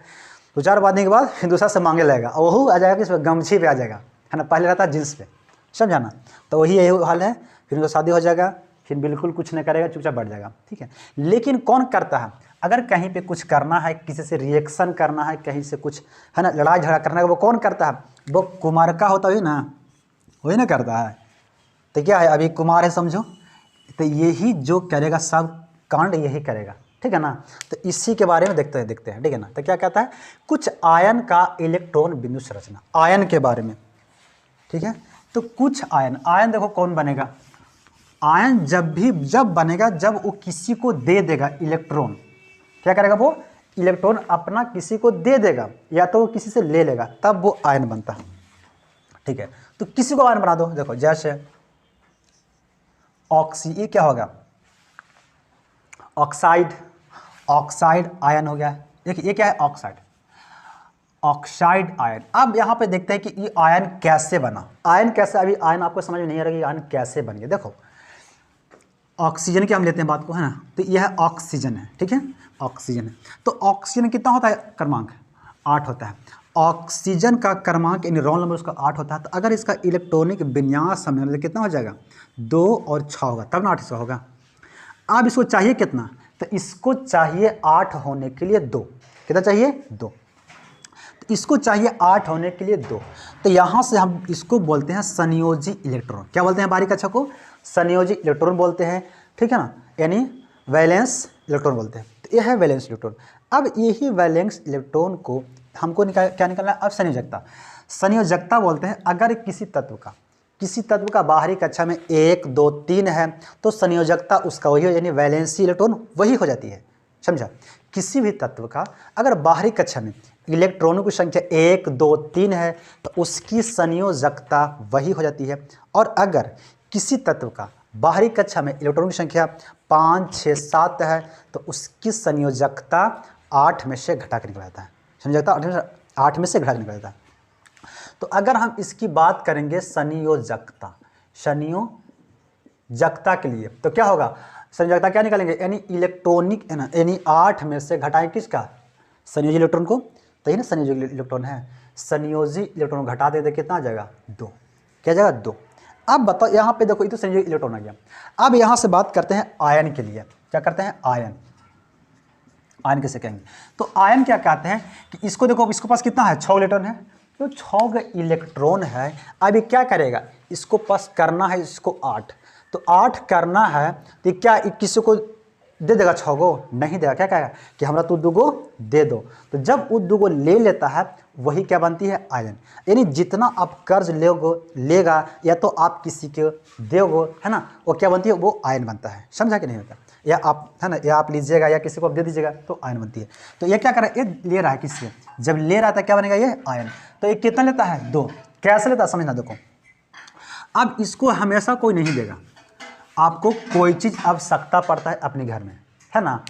[SPEAKER 1] 2-4 बाद के बाद फिर दूसरा से मांगे लगेगा, और वही आ जाएगा कि गमछी पे आ जाएगा, है ना, पहले रहता है जींस पे, समझा ना। तो वही यही हाल है, फिर उनका शादी हो जाएगा, फिर बिल्कुल कुछ नहीं करेगा, चुपचाप बैठ जाएगा, ठीक है। लेकिन कौन करता है, अगर कहीं पे कुछ करना है, किसी से रिएक्शन करना है, कहीं से कुछ, है ना, लड़ाई झगड़ा करना है, वो कौन करता है, वो कुमार का होता है ना, वही ना करता है। तो क्या है, अभी कुमार है समझो, तो यही जो करेगा सब कांड यही करेगा, ठीक है ना। तो इसी के बारे में देखते हैं, ठीक है ना। तो क्या कहता है, कुछ आयन का इलेक्ट्रॉन बिंदु संरचना, आयन के बारे में, ठीक है। तो कुछ आयन देखो कौन बनेगा, आयन जब बनेगा जब वो किसी को दे देगा इलेक्ट्रॉन। क्या करेगा, वो इलेक्ट्रॉन अपना किसी को दे देगा या तो वो किसी से ले लेगा, तब वो आयन बनता है, ठीक है। तो किसी को आयन बना दो, देखो जैसे ये क्या होगा, ऑक्साइड आयन हो गया। देखिए ये क्या है, ऑक्साइड आयन। अब यहाँ पे देखते हैं कि ये आयन कैसे बना, आयन कैसे, अभी आयन आपको समझ में नहीं आ रहा कि आयन कैसे बन गया। देखो ऑक्सीजन की हम लेते हैं बात को, है ना, तो यह ऑक्सीजन है, ठीक है, ऑक्सीजन है। तो ऑक्सीजन कितना होता है, क्रमांक 8 होता है। ऑक्सीजन का क्रमांक यानी रोल नंबर उसका 8 होता है। तो अगर इसका इलेक्ट्रॉनिक विन्यास समझने कितना हो जाएगा, 2 और 6 होगा, तब ना 8 इसका होगा। अब इसको चाहिए कितना, तो इसको चाहिए 8 होने के लिए 2, कितना चाहिए, 2। तो इसको चाहिए 8 होने के लिए 2। तो यहाँ से हम इसको बोलते हैं संयोजी इलेक्ट्रॉन। क्या बोलते हैं बारीक अच्छा को, संयोजी इलेक्ट्रॉन बोलते हैं, ठीक है ना, यानी वैलेंस इलेक्ट्रॉन बोलते हैं। तो यह है वैलेंस इलेक्ट्रॉन। अब यही वैलेंस इलेक्ट्रॉन को हमको क्या निकालना है, अब संयोजकता बोलते हैं। अगर किसी तत्व का बाहरी कक्षा में 1, 2, 3 है तो संयोजकता उसका वही हो, यानी वैलेंसी इलेक्ट्रॉन वही हो जाती है, समझा। किसी भी तत्व का अगर बाहरी कक्षा में इलेक्ट्रॉनों की संख्या 1, 2, 3 है तो उसकी संयोजकता वही हो जाती है। और अगर किसी तत्व का बाहरी कक्षा में इलेक्ट्रॉनों की संख्या 5, 6, 7 है तो उसकी संयोजकता 8 में से घटा कर निकल जाता है, संयोजकता 8 में से घटा कर निकल जाता है। तो अगर हम इसकी बात करेंगे संयोजकता के लिए, तो क्या होगा, संयोजकता क्या निकालेंगे, यानी इलेक्ट्रॉनिक, है ना, यानी 8 में से घटाएं किसका, संयोजी इलेक्ट्रॉन को। तो ये ना संयोजी इलेक्ट्रॉन है, संयोजी इलेक्ट्रॉन घटा दे कितना आ जाएगा, 2। क्या जाएगा, 2। अब बताओ यहाँ पे देखो, ये तो संयोजी इलेक्ट्रॉन आ गया। अब यहाँ से बात करते हैं आयन के लिए। क्या करते हैं, आयन कैसे कहेंगे, तो आयन क्या कहते हैं कि इसको देखो, इसके पास कितना है, 6 इलेक्ट्रॉन है, तो 6 इलेक्ट्रॉन है। अब ये क्या करेगा, इसको पास करना है, इसको 8, तो 8 करना है तो क्या किसी को दे देगा, 6 को नहीं देगा। क्या कहेगा कि हमरा तू 2 गो दे दो। तो जब वो 2 गो ले लेता है वही क्या बनती है, आयन। यानी जितना आप कर्ज लेगा या तो आप किसी को दोगे, है ना, वो क्या बनती है, वो आयन बनता है, समझा कि नहीं होता। या आप है ना, या आप लीजिएगा या किसी को आप दे दीजिएगा तो आयन बनती है। तो ये क्या कर रहा है, ये ले रहा है किससे, जब ले रहा था क्या बनेगा ये आयन। तो ये कितना लेता है 2, कैसे लेता है समझना। देखो अब इसको हमेशा कोई नहीं देगा, आपको कोई चीज़ आवश्यकता पड़ता है अपने घर में, है ना,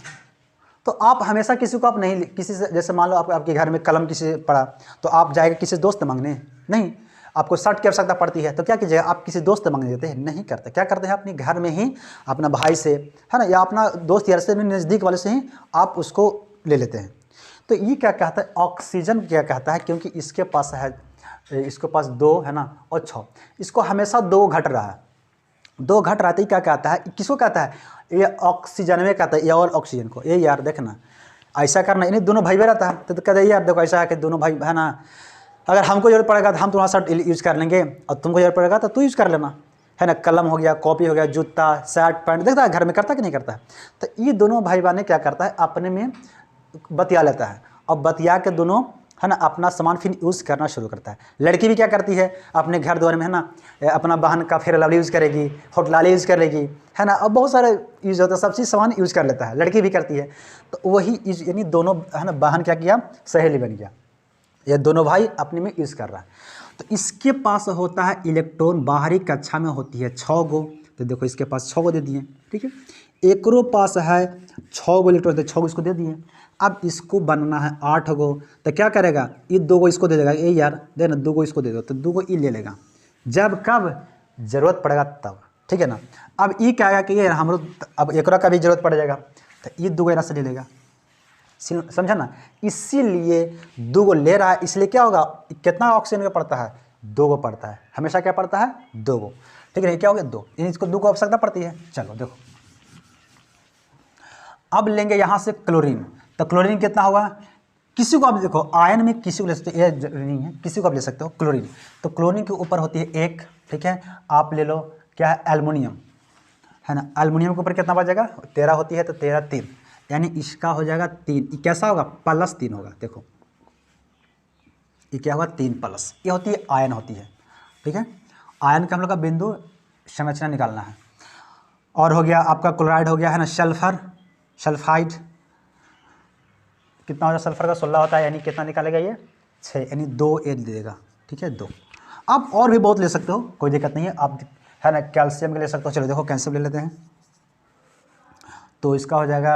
[SPEAKER 1] तो आप हमेशा किसी को आप नहीं, किसी से, जैसे मान लो आपके घर में कलम किसी से पड़ा तो आप जाएगा किसी दोस्त मांगने, नहीं, आपको शर्ट की आवश्यकता पड़ती है तो क्या कीजिएगा, आप किसी दोस्त से मांगने देते हैं, नहीं करते, क्या करते हैं अपने घर में ही अपना भाई से, है ना, या अपना दोस्त यार से, नज़दीक वाले से ही आप उसको ले लेते हैं। तो ये क्या कहता है, ऑक्सीजन क्या कहता है, क्योंकि इसके पास है, इसके पास 2 है ना और 6, इसको हमेशा 2 घट रहा है, 2 घट रहा है। तो क्या कहता है, किसको कहता है, ये ऑक्सीजन में कहता है, ये और ऑक्सीजन को, ये यार देखना ऐसा करना, इन्हें दोनों भाई में रहता है तो कहते हैं यार देखो ऐसा है कि दोनों भाई है ना, अगर हमको जरूरत पड़ेगा तो हम तुम्हारा शर्ट यूज़ कर लेंगे और तुमको जरूरत पड़ेगा तो तू यूज़ कर लेना, है ना, कलम हो गया, कॉपी हो गया, जूता, शर्ट, पैंट, देखता है घर में करता कि नहीं करता है। तो ये दोनों भाई बहन क्या करता है, अपने में बतिया लेता है और बतिया के दोनों है ना अपना सामान फिर यूज़ करना शुरू करता है। लड़की भी क्या करती है, अपने घर द्वार में है ना अपना बहन का फेयर लवली यूज़ करेगी, होटलाली यूज़ कर लेगी, है ना, और बहुत सारे यूज़ होता है, सब चीज़ सामान यूज़ कर लेता है, लड़की भी करती है। तो वही यानी दोनों है ना बहन क्या किया, सहेली बन गया, ये दोनों भाई अपने में यूज़ कर रहा है। तो इसके पास होता है इलेक्ट्रॉन, बाहरी कक्षा में होती है 6 गो, तो देखो इसके पास 6 गो दे दिए, ठीक है, एकरो पास है 6 गो इलेक्ट्रॉन, तो 6 गो इसको दे दिए। अब इसको बनना है 8 गो, तो क्या करेगा, ये 2 गो इसको दे देगा, ये यार दे ना 2 गो इसको दे दो, तो 2 गो ये ले लेगा, जब कब ज़रूरत पड़ेगा तब, ठीक है ना। अब ये क्या है कि ये हम लोग अब एकरा का भी जरूरत पड़ जाएगा तो ये 2 गो यहाँ से ले लेगा, समझा ना, इसीलिए 2 गो ले रहा है, इसलिए क्या होगा, कितना ऑक्सीजन का पड़ता है, 2 गो पड़ता है, हमेशा क्या पड़ता है 2 गो, ठीक है, क्या हो गया 2, इसको 2 को आवश्यकता पड़ती है। चलो देखो अब लेंगे यहाँ से क्लोरीन, तो क्लोरीन कितना होगा, किसी को आप देखो आयन में किसी को ले सकते हो, ये जरूरी नहीं है, किसी को आप ले सकते हो क्लोरीन, तो क्लोरीन के ऊपर होती है 1, ठीक है, आप ले लो क्या है एल्युमिनियम, है ना, एल्युमिनियम के ऊपर कितना बचेगा 13 होती है, तो 13 3, यानी इसका हो जाएगा 3, कैसा होगा +3 होगा, देखो ये क्या होगा 3+, ये होती है आयन होती है, ठीक है, आयन का हम लोग का बिंदु संरचना निकालना है। और हो गया आपका क्लोराइड हो गया है ना, सल्फर, सल्फाइड कितना हो जाए, सल्फर का 16 होता है, यानी कितना निकालेगा ये 6, यानी 2 ए दे देगा, ठीक है 2। आप और भी बहुत ले सकते हो, कोई दिक्कत नहीं है, आप है ना कैल्शियम के ले सकते हो, चलो देखो कैल्शियम ले लेते हैं, तो इसका हो जाएगा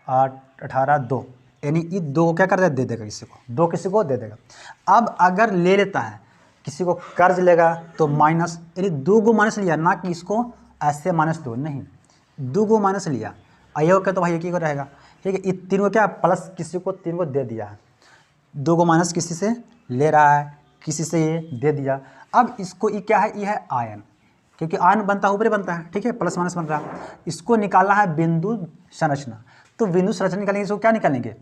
[SPEAKER 1] 8 18 2, यानी ये 2 क्या कर दे देगा किसी को, 2 किसी को दे देगा। अब अगर ले लेता है किसी को कर्ज लेगा तो माइनस, यानी 2 गो माइनस लिया, ना कि इसको ऐसे -2 नहीं, 2 गो माइनस लिया, अयोग का तो भाई एक ही को रहेगा, ठीक है, ये 3 को क्या प्लस किसी को 3 को दे दिया है, 2 गो माइनस किसी से ले रहा है, किसी से ये दे दिया। अब इसको ये क्या है, ये है आयन, क्योंकि आयन बनता है ऊपर बनता है, ठीक है, प्लस माइनस बन रहा है, इसको निकालना है बिंदु संरचना, तो बिंदु संरचना निकालेंगे, इसको क्या निकालेंगे,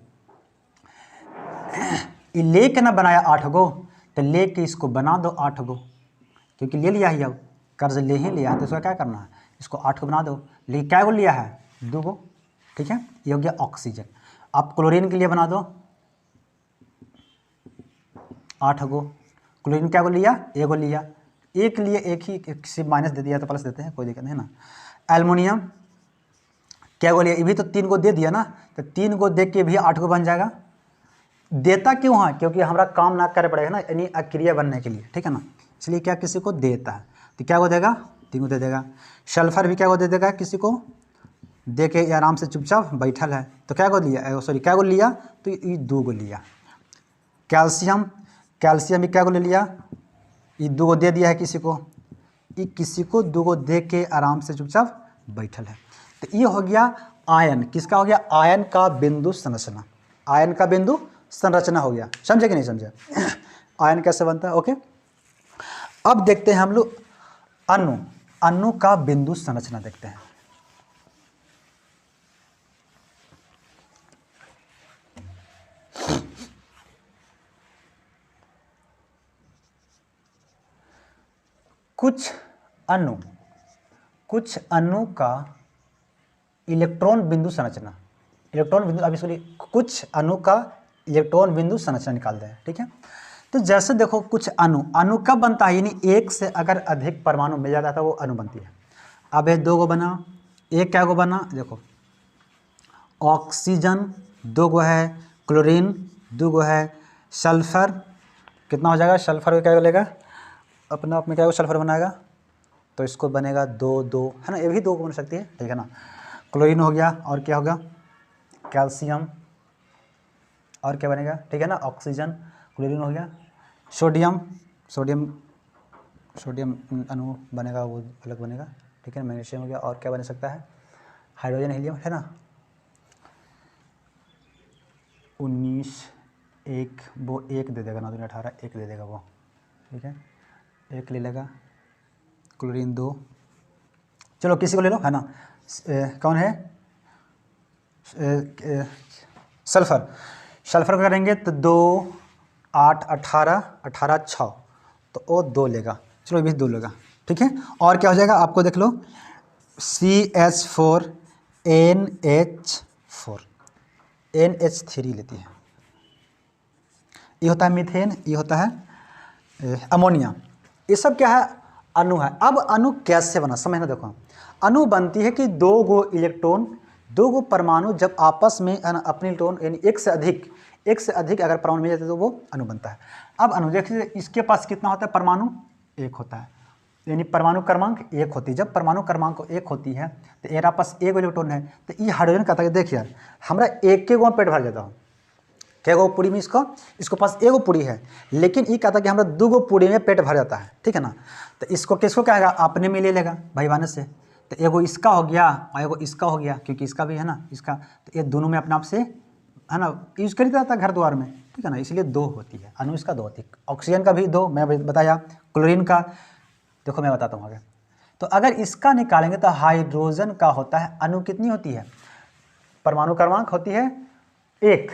[SPEAKER 1] ये ले के ना बनाया 8 गो, तो ले के इसको बना दो 8 गो, क्योंकि ले लिया ही, अब कर्ज ले ही लिया है तो इसका क्या करना है, इसको 8 को बना दो, लेकिन क्या गो लिया है 2 गो, ठीक है, ये हो गया ऑक्सीजन। अब क्लोरीन के लिए बना दो 8 गो, क्लोरीन क्या गो लिया, 1 गो लिया, एक लिए एक ही, किसी माइनस दे दिया तो प्लस देते हैं, कोई दिक्कत नहीं ना। एल्युमिनियम क्या गो लिया, ये भी तो 3 गो दे दिया ना, तो 3 गो दे के भी 8 गो बन जाएगा। देता क्यों है, क्योंकि हमारा काम ना करे पड़ेगा ना, यानी अक्रिया बनने के लिए, ठीक है ना, इसलिए क्या किसी को देता है, तो क्या को देगा 3 को दे देगा। सल्फर भी क्या को दे देगा, किसी को दे के आराम से चुपचाप बैठल है, तो क्या को लिया, सॉरी क्या को लिया, तो ये 2 गो लिया। कैल्शियम, कैल्शियम भी क्या को ले लिया, ये 2 गो दे दिया है किसी को, ये किसी को 2 गो दे के आराम से चुपचाप बैठल है। तो ये हो गया आयन, किसका हो गया, आयन का बिंदु संरचना, आयन का बिंदु संरचना हो गया, समझे कि नहीं समझे आयन कैसे बनता है, ओके। अब देखते हैं हम लोग अणु, अणु का बिंदु संरचना देखते हैं। कुछ अणु का इलेक्ट्रॉन बिंदु संरचना, इलेक्ट्रॉन बिंदु, अब इसको कुछ अणु का इलेक्ट्रॉन बिंदु संरचना निकाल दें, ठीक है। तो जैसे देखो कुछ अणु कब बनता है, यानी एक से अगर अधिक परमाणु मिल जाता है तो वो अणु बनती है। अब ये 2 गो बना, एक क्या गो बना, देखो ऑक्सीजन 2 गो है, क्लोरीन 2 गो है, सल्फर कितना हो जाएगा, सल्फर का क्या बोलेगा अपना आप में क्या सल्फर बनाएगा, तो इसको बनेगा 2 2 है ना, ये भी 2 बन सकती है, ठीक है ना। क्लोरीन हो गया, और क्या होगा कैल्शियम, और क्या बनेगा, ठीक है ना, ऑक्सीजन, क्लोरीन हो गया, सोडियम सोडियम सोडियम अणु बनेगा, वो अलग बनेगा, ठीक है, मैग्नीशियम हो गया, और क्या बन सकता है, हाइड्रोजन, हीलियम, है ना। 19 एक वो एक दे देगा, 9 दूनी 18 एक दे देगा वो, ठीक है, एक ले लेगा, क्लोरीन 2, चलो किसी को ले लो, है ना। कौन है सल्फर, सल्फर को करेंगे तो 2 8 18 18 6, तो वो 2 लेगा, चलो ये भी 2 लेगा, ठीक है। और क्या हो जाएगा आपको देख लो, CH4 NH4 NH3 लेती है, ये होता है मीथेन, ये होता है अमोनिया, ये सब क्या है अणु है। अब अणु कैसे बना समझना, देखो अणु बनती है कि 2 गो इलेक्ट्रॉन, 2 गो परमाणु जब आपस में अपने इलेक्ट्रॉन यानी एक से अधिक अगर परमाणु मिल जाते हैं तो वो अणु बनता है। अब अणु देखिए इसके पास कितना होता है, परमाणु 1 होता है, यानी परमाणु क्रमांक 1 होती है। जब परमाणु क्रमांक 1 होती है तो मेरा पास 1 इलेक्ट्रॉन है, तो ये हाइड्रोजन कहता है देखिए यार हमारा एक के गो पेट भर जाता हूँ, क्या गो पूरी में इसको पास 1 पूरी है, लेकिन ये कहता है कि हमारा 2 पूरी में पेट भर जाता है, ठीक है ना। तो इसको किसको कहेगा, अपने में ले लेगा भाईवान से, तो एगो इसका हो गया और एगो इसका हो गया, क्योंकि इसका भी है ना इसका, तो ये दोनों में अपने आप से है ना यूज कर जाता है घर द्वार में, ठीक है ना, इसलिए 2 होती है, अणु इसका 2 होती है। ऑक्सीजन का भी 2 मैं बताया, क्लोरीन का देखो मैं बताता हूँ आगे। तो अगर इसका निकालेंगे तो हाइड्रोजन का होता है, अणु कितनी होती है, परमाणु क्रमांक होती है 1,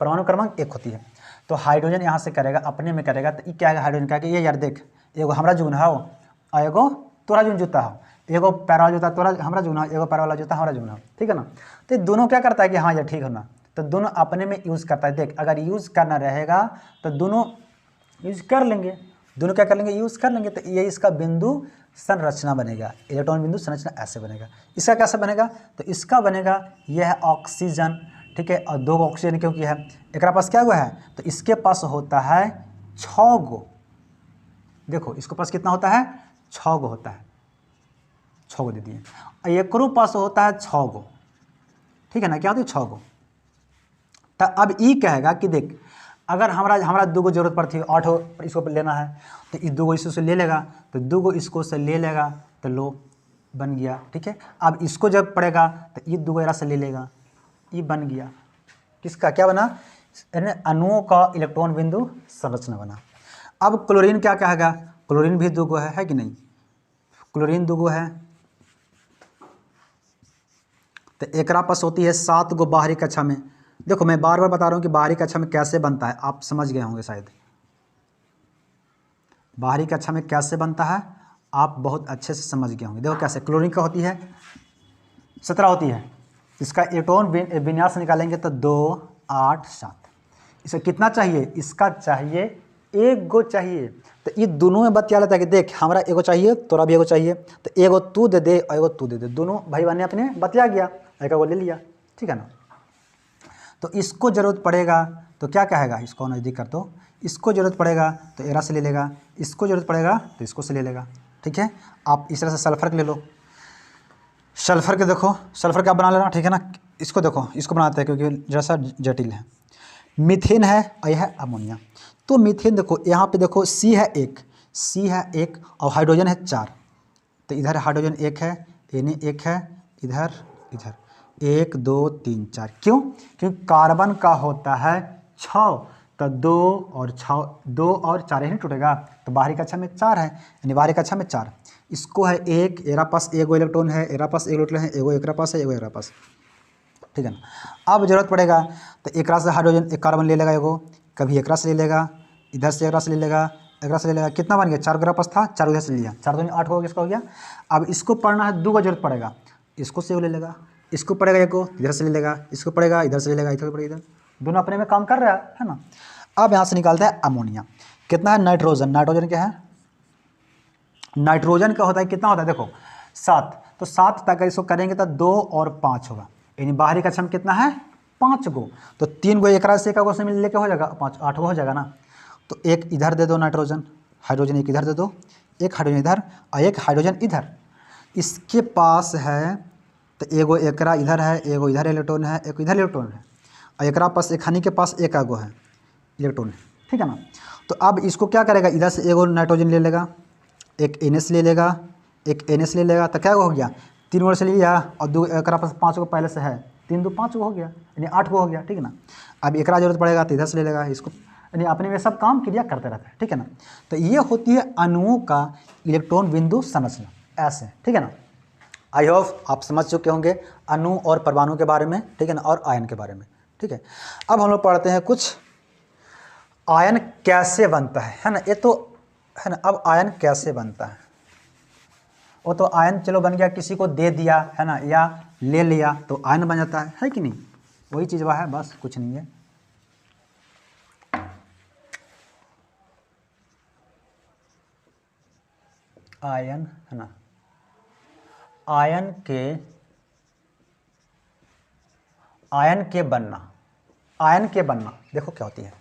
[SPEAKER 1] परमाणु क्रमांक 1 होती है। तो हाइड्रोजन यहाँ से करेगा अपने में करेगा, तो ये क्या है हाइड्रोजन का कि ये यार देख एगो हमरा जून हो और एगो तोरा जून जूता हो, एगो पैर वाला जूता तोरा हमरा जून हो, एगो पैर वाला जूता हमारा जून हो, ठीक है ना। तो दोनों क्या करता है कि हाँ यार ठीक है ना, तो दोनों अपने में यूज़ करता है। देख अगर यूज़ करना रहेगा तो दोनों यूज़ कर लेंगे, दोनों क्या कर लेंगे यूज़ कर लेंगे, तो ये इसका बिंदु संरचना बनेगा, इलेक्ट्रॉन बिंदु संरचना ऐसे बनेगा। इसका कैसे बनेगा, तो इसका बनेगा यह है ऑक्सीजन, ठीक है, और 2 ऑक्सीजन क्योंकि है, एक पास क्या हुआ है, तो इसके पास होता है 6 गो, देखो इसके पास कितना होता है 6 गो होता है, 6 गो दे दिए, एक पास होता है 6 गो, ठीक है ना, क्या होती है 6 गो। तो अब ये कहेगा कि देख अगर हमारा 2 गो जरूरत पड़ती है, 8 इसको लेना है, तो इस 2 गो इसको ले लेगा, तो 2 गो इसको से ले लेगा, तो लो बन गया, ठीक है। अब इसको जब पड़ेगा तो ये 2 गो एरा से ले लेगा, ये बन गया, किसका क्या बना, अणुओं का इलेक्ट्रॉन बिंदु संरचना बना। अब क्लोरीन क्या कहेगा, क्लोरीन भी 2 गो है कि नहीं, क्लोरीन 2 गो है, तो एक पास होती है 7 गो बाहरी कक्षा में। देखो मैं बार बार बता रहा हूँ कि बाहरी कक्षा में कैसे बनता है, आप समझ गए होंगे शायद, बाहरी कक्षा में कैसे बनता है आप बहुत अच्छे से समझ गए होंगे। देखो कैसे, क्लोरीन का होती है 17 होती है, इसका इलेक्ट्रॉन विन्यास निकालेंगे तो 2 8 7, इसे कितना चाहिए, इसका चाहिए 1 गो चाहिए, तो ये दोनों में बतिया लेता है कि देख हमारा एगो चाहिए तोरा भी एगो चाहिए, तो एगो तू दे दे और एगो तू दे दे, दोनों भाई बहन ने अपने बतिया गया, एक वो ले लिया, ठीक है ना। तो इसको ज़रूरत पड़ेगा तो क्या कहेगा, इसको नज़दीक कर दो, इसको ज़रूरत पड़ेगा तो एरा से ले लेगा, इसको ज़रूरत पड़ेगा तो इसको से ले लेगा, ठीक है। आप इस तरह से सल्फर के ले लो, सल्फर के देखो सल्फर का बना लेना, ठीक है ना। इसको देखो इसको बनाते हैं क्योंकि जरा सा जटिल है। मीथेन है और यह है अमोनिया। तो मीथेन देखो यहाँ पे देखो C है 1 और हाइड्रोजन है 4, तो इधर हाइड्रोजन 1 है, Na 1 है, इधर 1 2 3 4, क्यों, क्योंकि कार्बन का होता है 6, तो 2 और 4 ही नहीं टूटेगा, तो बाहरी कक्षा में 4 है, यानी बाहरी कक्षा में 4, इसको है 1, एरा पास 1 इलेक्ट्रॉन है, एरा पास 1 इलेक्ट्रॉन है, एगो एकरा पास है, एगो एकरा पास, ठीक है ना। अब जरूरत पड़ेगा तो एक से हाइड्रोजन एक कार्बन ले लेगा, एगो कभी एक से ले लेगा, इधर से एक से ले लेगा, एक से ले लेगा, कितना बन गया 4 ग्राम पास था, 4 इधर से लिया, 4 2 8 हो गया, इसका हो गया। अब इसको पढ़ना है 2 का जरूरत पड़ेगा, इसको से ले लेगा, इसको पड़ेगा एगो इधर से ले लेगा, इसको पड़ेगा इधर से ले लेगा, इधर पड़ेगा इधर, दोनों अपने में काम कर रहा है ना। अब यहाँ से निकालता है अमोनिया, कितना है नाइट्रोजन, नाइट्रोजन क्या है, नाइट्रोजन का होता है कितना होता है देखो 7, तो 7 तक इसको करेंगे तो 2 और 5 होगा, यानी बाहरी का क्षम कितना है 5 गो, तो 3 गो एक से एक से मिल लेके हो जाएगा 5 8 गो हो जाएगा ना। तो एक इधर दे दो नाइट्रोजन, हाइड्रोजन एक इधर दे दो, एक हाइड्रोजन इधर और एक हाइड्रोजन इधर। इसके पास है तो एगो एकरा इधर है, एगो इधर इलेक्ट्रॉन है, एक इधर इलेक्ट्रॉन है, और एकरा पास एक हानि के पास एक आगो है इलेक्ट्रॉन है, ठीक है ना। तो अब इसको क्या करेगा, इधर से एगो नाइट्रोजन ले लेगा, एक NH ले लेगा, एक NH ले लेगा, तो क्या हो गया 3 गो से लिया और 2 एकरा पास 5 गो पहले से है, 3 2 5 गो हो गया, यानी 8 गो हो गया, ठीक है ना। अब एकरा जरूरत पड़ेगा तो इधर से ले लेगा इसको, यानी अपने में सब काम क्रिया करते रहता है, ठीक है ना। तो ये होती है अणुओं का इलेक्ट्रॉन बिंदु संरचना, ऐसे, ठीक है ना। आई होप आप समझ चुके होंगे अणु और परमाणु के बारे में, ठीक है ना, और आयन के बारे में, ठीक है। अब हम लोग पढ़ते हैं कुछ आयन कैसे बनता है ना, ये तो है ना। अब आयन कैसे बनता है, वो तो आयन चलो बन गया, किसी को दे दिया है ना, या ले लिया तो आयन बन जाता है कि नहीं, वही चीज़ वह है, बस कुछ नहीं है। आयन है ना, आयन के बनना देखो क्या होती है।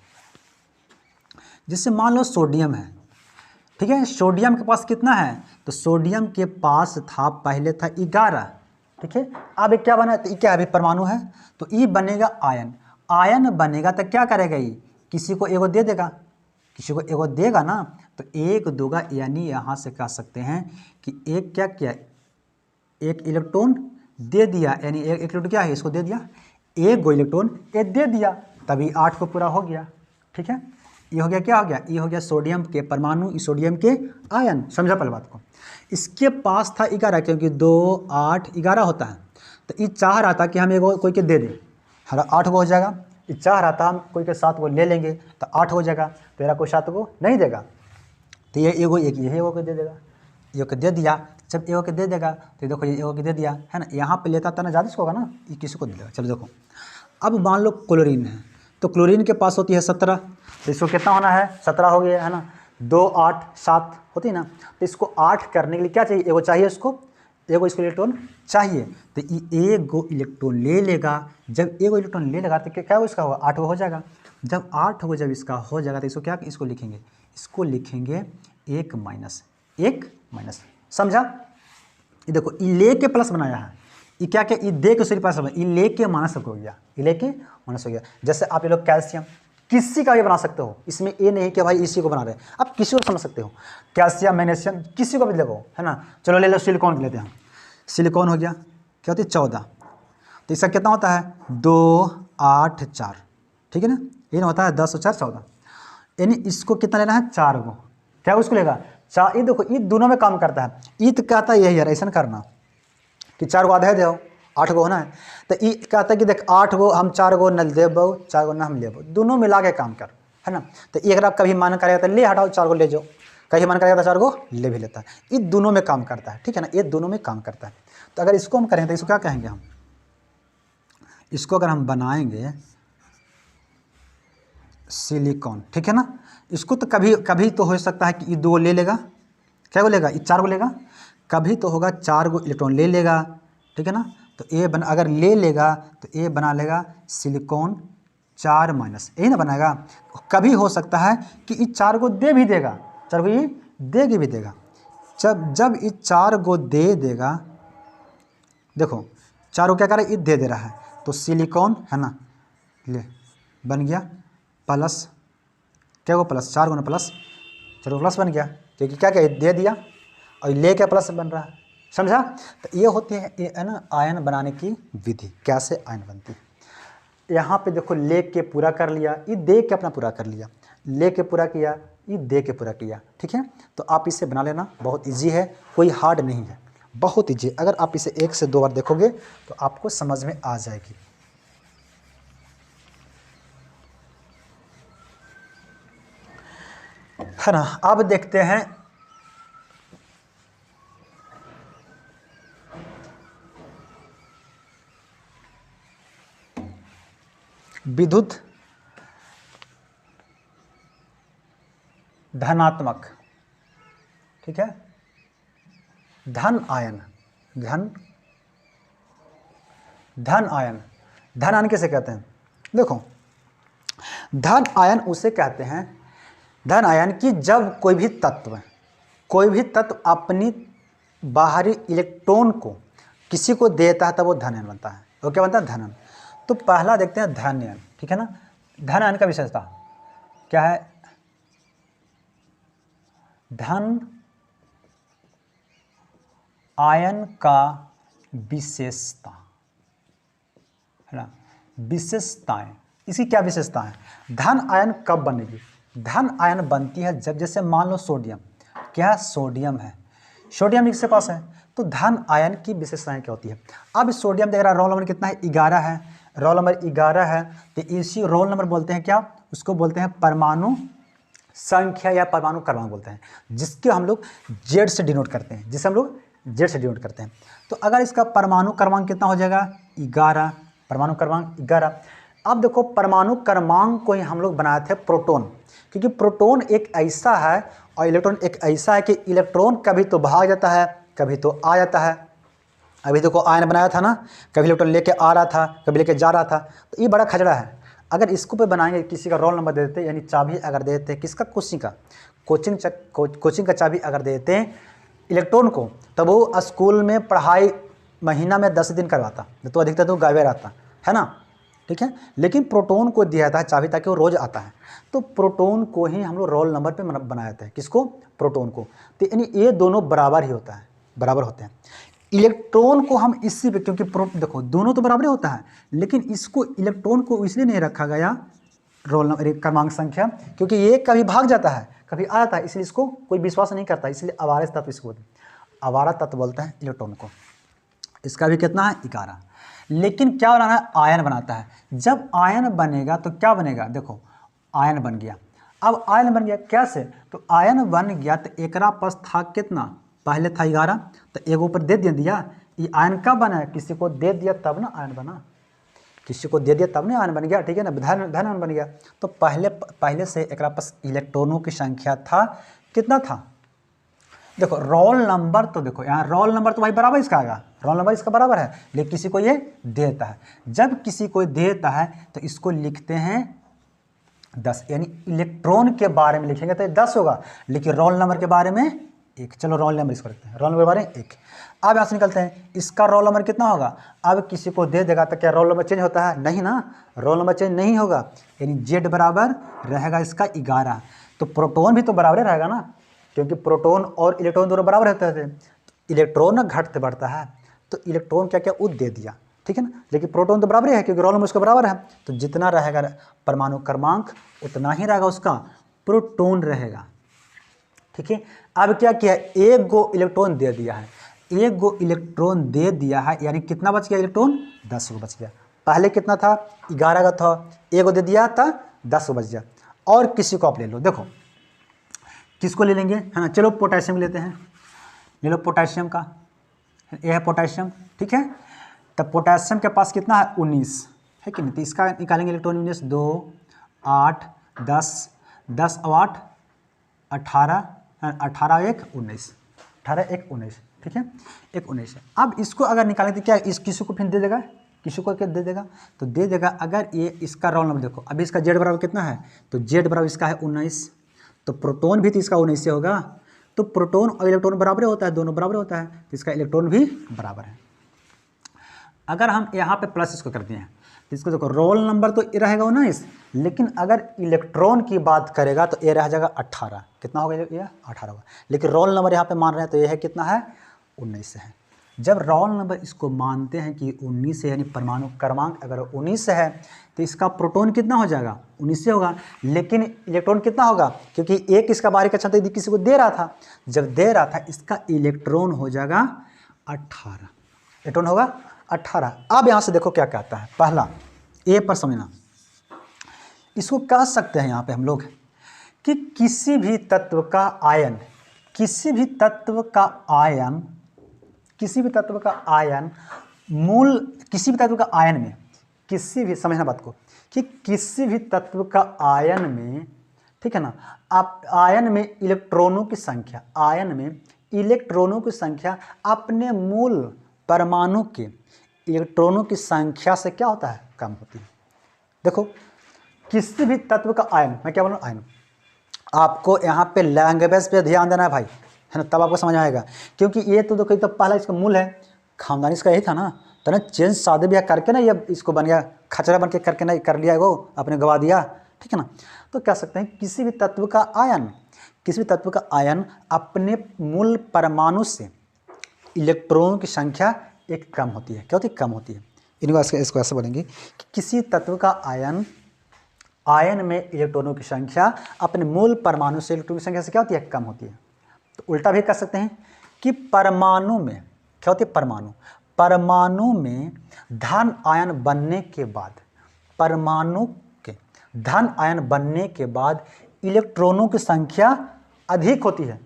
[SPEAKER 1] जैसे मान लो सोडियम है, ठीक है, सोडियम के पास कितना है, तो सोडियम के पास था पहले था 11, ठीक है। अब क्या बना, तो क्या अभी परमाणु है, तो ये बनेगा आयन। आयन बनेगा तो क्या करेगा, ये किसी को एगो दे देगा, किसी को एगो देगा ना, तो एक दोगा, यानी यहाँ से कह सकते हैं कि एक क्या किया, एक इलेक्ट्रॉन दे दिया, यानी एक इलेक्ट्रॉन क्या है, इसको दे दिया, एक गो इलेक्ट्रॉन ये दे दिया, तभी 8 को पूरा हो गया, ठीक है। ये हो गया, क्या हो गया, ये हो गया सोडियम के परमाणु, सोडियम के आयन, समझा पहले बात को। इसके पास था 11, क्योंकि 2 8 11 होता है, तो ये चाह रहा था कि हम एगो कोई के दे दें, हमारा 8 गो हो जाएगा। ये चाह रहा था हम कोई के 7 गो ले लेंगे तो 8 हो जाएगा, तो मेरा कोई 7 गो नहीं देगा, तो ये एगो एक ये एगो के दे देगा, एगो के दे दिया। जब एगो के दे देगा तो देखो ये एगो के दे दिया है ना, यहाँ पे लेता था ना ज़्यादा इसको होगा ना, ये किसी को दे देगा। चलो देखो, अब मान लो क्लोरीन है, तो क्लोरीन के पास होती है 17, तो इसको कितना होना है 17 हो गया है ना, 2 8 7 होती है ना, तो इसको 8 करने के लिए क्या चाहिए, एगो चाहिए इसको, एगो इसको इलेक्ट्रॉन चाहिए, तो ये एगो इलेक्ट्रॉन ले लेगा। जब एगो इलेक्ट्रॉन ले लेगा तो क्या हो, इसका होगा 8 गो हो जाएगा। जब 8 गो जब इसका हो जाएगा तो इसको क्या, इसको लिखेंगे, इसको लिखेंगे 1 माइनस, समझा। ये देखो ये ले के प्लस बनाया है, ये क्या क्या, ये दे के सिर्फ प्लस, ये ले के माइनस हो गया, ये ले के माइनस हो गया। जैसे आप ये लोग कैल्शियम किसी का भी बना सकते हो, इसमें ये नहीं कि भाई इसी को बना रहे हैं, आप किसी को समझ सकते हो, कैल्शियम मैग्नीशियम किसी को भी देखो है ना। चलो ले लो सिलिकॉन लेते हैं, सिलिकॉन हो गया, क्या होती है 14, तो इसका कितना होता है 2 8 4, ठीक है ना, ये होता है 10 और 4 14, यानी इसको कितना लेना है 4 गो, क्या उसको लेगा 4। ये देखो ये दोनों में काम करता है, ये तो कहता है यही यार ऐसा करना कि 4 गो आधे दो 8 गो होना है, तो ये कहता है कि देख 8 गो हम 4 गो न देबो 4 गो न हम लेबो, दोनों मिला के काम कर है ना। तो एक आप कभी मन करेगा तो ले हटाओ 4 गो ले जाओ, कभी मन करेगा तो 4 गो ले भी लेता है, ये दोनों में काम करता है, ठीक है ना, ये दोनों में काम करता है। तो अगर इसको हम करेंगे तो इसको क्या कहेंगे हम, इसको अगर हम बनाएंगे सिलिकॉन, ठीक है ना। इसको तो कभी तो हो सकता है कि ये 2 ले लेगा, क्या बोलेगा ये 4 गो लेगा, कभी तो होगा 4 गो इलेक्ट्रॉन ले लेगा, ठीक है ना। तो ये अगर ले लेगा तो ये बना लेगा सिलिकॉन 4 माइनस, यही ना बनाएगा। कभी हो सकता है कि ये 4 गो दे भी देगा, 4 गो ये देगी भी देगा। जब ये 4 गो दे देगा, देखो 4 गो क्या कर रहा है, ये दे रहा है, तो सिलिकॉन है ना ले बन गया प्लस, क्या वो प्लस 4 गुना प्लस, चलो प्लस बन गया, क्योंकि क्या क्या दे दिया और ले क्या प्लस बन रहा है, समझा। तो ये होती है ना आयन बनाने की विधि, कैसे आयन बनती है। यहाँ पे देखो ले के पूरा कर लिया, ये दे के अपना पूरा कर लिया, ले के पूरा किया, ये दे के पूरा किया, ठीक है। तो आप इसे बना लेना, बहुत ईजी है, कोई हार्ड नहीं है, बहुत ईजी। अगर आप इसे 1 से 2 बार देखोगे तो आपको समझ में आ जाएगी। है ना। अब देखते हैं विद्युत धनात्मक, ठीक है, धन आयन, धन आयन, धन आयन किसे कहते हैं? देखो, धन आयन उसे कहते हैं, धन आयन की जब कोई भी तत्व अपनी बाहरी इलेक्ट्रॉन को किसी को देता है तब वो धन आयन बनता है। वो क्या बनता है? धन आयन। तो पहला देखते हैं धन आयन, ठीक है ना। धन आयन का विशेषता क्या है? धन आयन का विशेषता है ना, विशेषताएं। इसकी क्या विशेषता है? धन आयन कब बनेगी? धन आयन बनती है जब, जैसे मान लो सोडियम, क्या सोडियम है, सोडियम इसके पास है, तो धन आयन की विशेषताएं क्या होती है? अब सोडियम देख रहा है, रोल नंबर कितना है? 11 है, रोल नंबर 11 है, तो इसी रोल नंबर बोलते हैं क्या? उसको बोलते हैं परमाणु संख्या या परमाणु क्रमांक बोलते हैं, जिसके हम लोग जेड से डिनोट करते हैं, जिसे हम लोग जेड से डिनोट करते हैं। तो अगर इसका परमाणु क्रमांक कितना हो जाएगा? 11, परमाणु क्रमांक 11। अब देखो, परमाणु क्रमांक को ही हम लोग बनाए थे प्रोटॉन, क्योंकि प्रोटॉन एक ऐसा है और इलेक्ट्रॉन एक ऐसा है कि इलेक्ट्रॉन कभी तो भाग जाता है, कभी तो आ जाता है। अभी देखो आयन बनाया था ना, कभी इलेक्ट्रॉन लेके आ रहा था, कभी लेके जा रहा था, तो ये बड़ा खचड़ा है। अगर इसको पे बनाएंगे, किसी का रोल नंबर दे देते, यानी चाबी अगर दे देते, किसका? कोचिंग का चाबी अगर दे देते हैं इलेक्ट्रॉन को, तब वो स्कूल में पढ़ाई महीना में 10 दिन करवाता, तो अधिकतर तो गायब रहता है ना, ठीक है। लेकिन प्रोटॉन को दिया जाता है चाबी, ताकि वो रोज आता है। तो प्रोटॉन को ही हम लोग रोल नंबर पे बनाया जाता है, किसको? प्रोटॉन को। तो यानी ये दोनों बराबर ही होता है, बराबर होते हैं। इलेक्ट्रॉन को हम इसी पे, क्योंकि देखो दोनों तो बराबर होता है, लेकिन इसको इलेक्ट्रॉन को इसलिए नहीं रखा गया रोल नंबर क्रमांक संख्या, क्योंकि ये कभी भाग जाता है, कभी आ जाता है, इसलिए इसको कोई विश्वास नहीं करता, इसलिए आवारा तत्व इसको बोलते हैं, आवारा तत्व बोलते हैं इलेक्ट्रॉन को। इसका भी कितना है? 11। लेकिन क्या बनाना है? आयन बनाता है। जब आयन बनेगा तो क्या बनेगा? देखो, आयन बन गया। अब आयन बन गया कैसे? तो आयन बन गया तो एकरा पास था कितना? पहले था 11, तो एक ऊपर दे दिया। ये आयन कब बना? किसी को दे दिया तब ना आयन बना, किसी को दे दिया तब ना आयन बन गया, ठीक है ना, धन आयन बन गया। तो पहले से एकरा पास इलेक्ट्रॉनों की संख्या था, कितना था? देखो रोल नंबर, तो देखो यहाँ रोल नंबर तो भाई बराबर इसका आएगा, रोल नंबर इसका बराबर है, लेकिन किसी को ये देता है। जब किसी को देता है तो इसको लिखते हैं 10, यानी इलेक्ट्रॉन के बारे में लिखेंगे तो 10 होगा, लेकिन रोल नंबर के बारे में 1। चलो रोल नंबर इसको लिखते हैं, रोल नंबर के बारे में 1। अब यहाँ से निकलते हैं, इसका रोल नंबर कितना होगा? अब किसी को दे देगा तो क्या रोल नंबर चेंज होता है? नहीं ना, रोल नंबर चेंज नहीं होगा, यानी जेड बराबर रहेगा इसका 11। तो प्रोटॉन भी तो बराबर रहेगा ना, क्योंकि प्रोटॉन और इलेक्ट्रॉन दोनों बराबर रहते थे। तो इलेक्ट्रॉन ना घटते बढ़ता है, तो इलेक्ट्रॉन क्या क्या वो दे दिया, ठीक है ना, लेकिन प्रोटॉन तो बराबर है, क्योंकि रोल नंबर उसका बराबर है। तो जितना रहेगा परमाणु क्रमांक उतना ही रहेगा उसका प्रोटॉन रहेगा, ठीक है। अब क्या किया? एक गो इलेक्ट्रॉन दे दिया है, एक गो इलेक्ट्रॉन दे दिया है, यानी कितना बच गया इलेक्ट्रॉन? 10 गो बच गया। पहले कितना था? 11 का था, एक गो दे दिया था, 10 गो बच गया। और किसी को आप ले लो, देखो किसको ले लेंगे, है ना, चलो पोटेशियम लेते हैं, ले लो पोटेशियम का, ये है पोटेशियम, ठीक है। तब पोटेशियम के पास कितना है? 19 है कि नहीं, तो इसका निकालेंगे इलेक्ट्रॉन 19, 2 8 10, 10 और 8 18, 18 1 19, 18 1 19, ठीक है, 1 19 है। अब इसको अगर निकालें तो क्या इस किसी को फिर दे देगा, किसी को क्या दे देगा? तो दे देगा, अगर ये इसका रोल नंबर देखो, अभी इसका जेड बराबर कितना है? तो जेड बराबर इसका है 19, तो प्रोटॉन भी तो इसका 19 से होगा, तो प्रोटॉन और इलेक्ट्रॉन बराबर होता है, दोनों बराबर होता है, तो इसका इलेक्ट्रॉन भी बराबर है। अगर हम यहाँ पे प्लस इसको करते हैं तो इसको देखो, रोल नंबर तो ये रहेगा 19, लेकिन अगर इलेक्ट्रॉन की बात करेगा तो ये रह जाएगा 18। कितना होगा? ये 18 होगा, लेकिन रोल नंबर यहाँ पे मान रहे हैं तो ये है कितना है? 19 है। जब रोल नंबर इसको मानते हैं कि 19 है, यानी परमाणु क्रमांक अगर 19 है, तो इसका प्रोटॉन कितना हो जाएगा? 19 से होगा, लेकिन इलेक्ट्रॉन कितना होगा? क्योंकि एक इसका बाहरी कक्षा तो किसी को दे रहा था, जब दे रहा था इसका इलेक्ट्रॉन हो जाएगा 18, इलेक्ट्रॉन होगा 18। अब यहाँ से देखो क्या कहता है, पहला ए पर समझना, इसको कह सकते हैं यहाँ पे हम लोग कि किसी भी तत्व का आयन, किसी भी तत्व का आयन, किसी भी तत्व का आयन मूल, किसी भी तत्व का आयन में, किसी भी, समझना बात को, कि किसी भी तत्व का आयन में, ठीक है ना, आप आयन में इलेक्ट्रॉनों की संख्या, आयन में इलेक्ट्रॉनों की संख्या अपने मूल परमाणु के इलेक्ट्रॉनों की संख्या से क्या होता है, कम होती है। देखो किसी भी तत्व का आयन, मैं क्या बोल रहा हूँ आयन, आपको यहाँ पे लैंग्वेज पे ध्यान देना है भाई, है ना, तब आपको समझ आएगा। क्योंकि ये तो देखो, तो पहला इसका मूल है, खानदानी इसका यही था ना, तो ना चेंज शादी ब्याह करके ना ये इसको बन गया, खचरा बन के करके ना कर लिया, वो अपने गवा दिया, ठीक है ना। तो कह सकते हैं किसी भी तत्व का आयन, किसी भी तत्व का आयन अपने मूल परमाणु से इलेक्ट्रॉनों की संख्या एक कम होती है। क्या होती है, कम होती है। इसको ऐसे बोलेंगे कि किसी तत्व का आयन में इलेक्ट्रॉनों की संख्या अपने मूल परमाणु से इलेक्ट्रॉन की संख्या से क्या होती है, कम होती है। तो उल्टा भी कर सकते हैं कि परमाणु में क्या होती है, परमाणु में धन आयन बनने के बाद, परमाणु के धन आयन बनने के बाद इलेक्ट्रॉनों की संख्या अधिक होती है,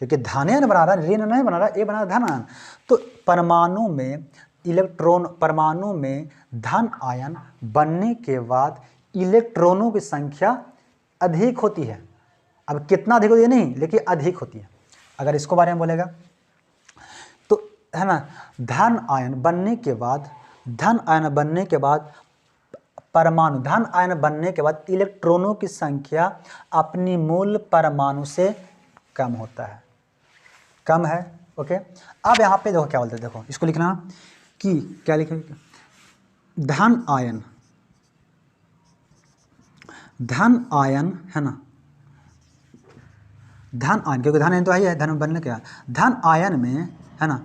[SPEAKER 1] क्योंकि धन आयन बना रहा है, ऋण नहीं बना रहा, ये बना रहा धन आयन। तो परमाणु में धन आयन बनने के बाद इलेक्ट्रॉनों की संख्या अधिक होती है। अब कितना अधिक होती है नहीं, लेकिन अधिक होती है। अगर इसको बारे में बोलेगा तो है ना, धन आयन बनने के बाद धन आयन बनने के बाद इलेक्ट्रॉनों की संख्या अपनी मूल परमाणु से कम होता है, कम है। ओके, अब यहाँ पे देखो क्या बोलते हैं, देखो इसको लिखना कि क्या लिखेंगे, धन आयन है ना, धन आयन, क्योंकि धन आयन तो है, धन बनने के बाद धन आयन में है ना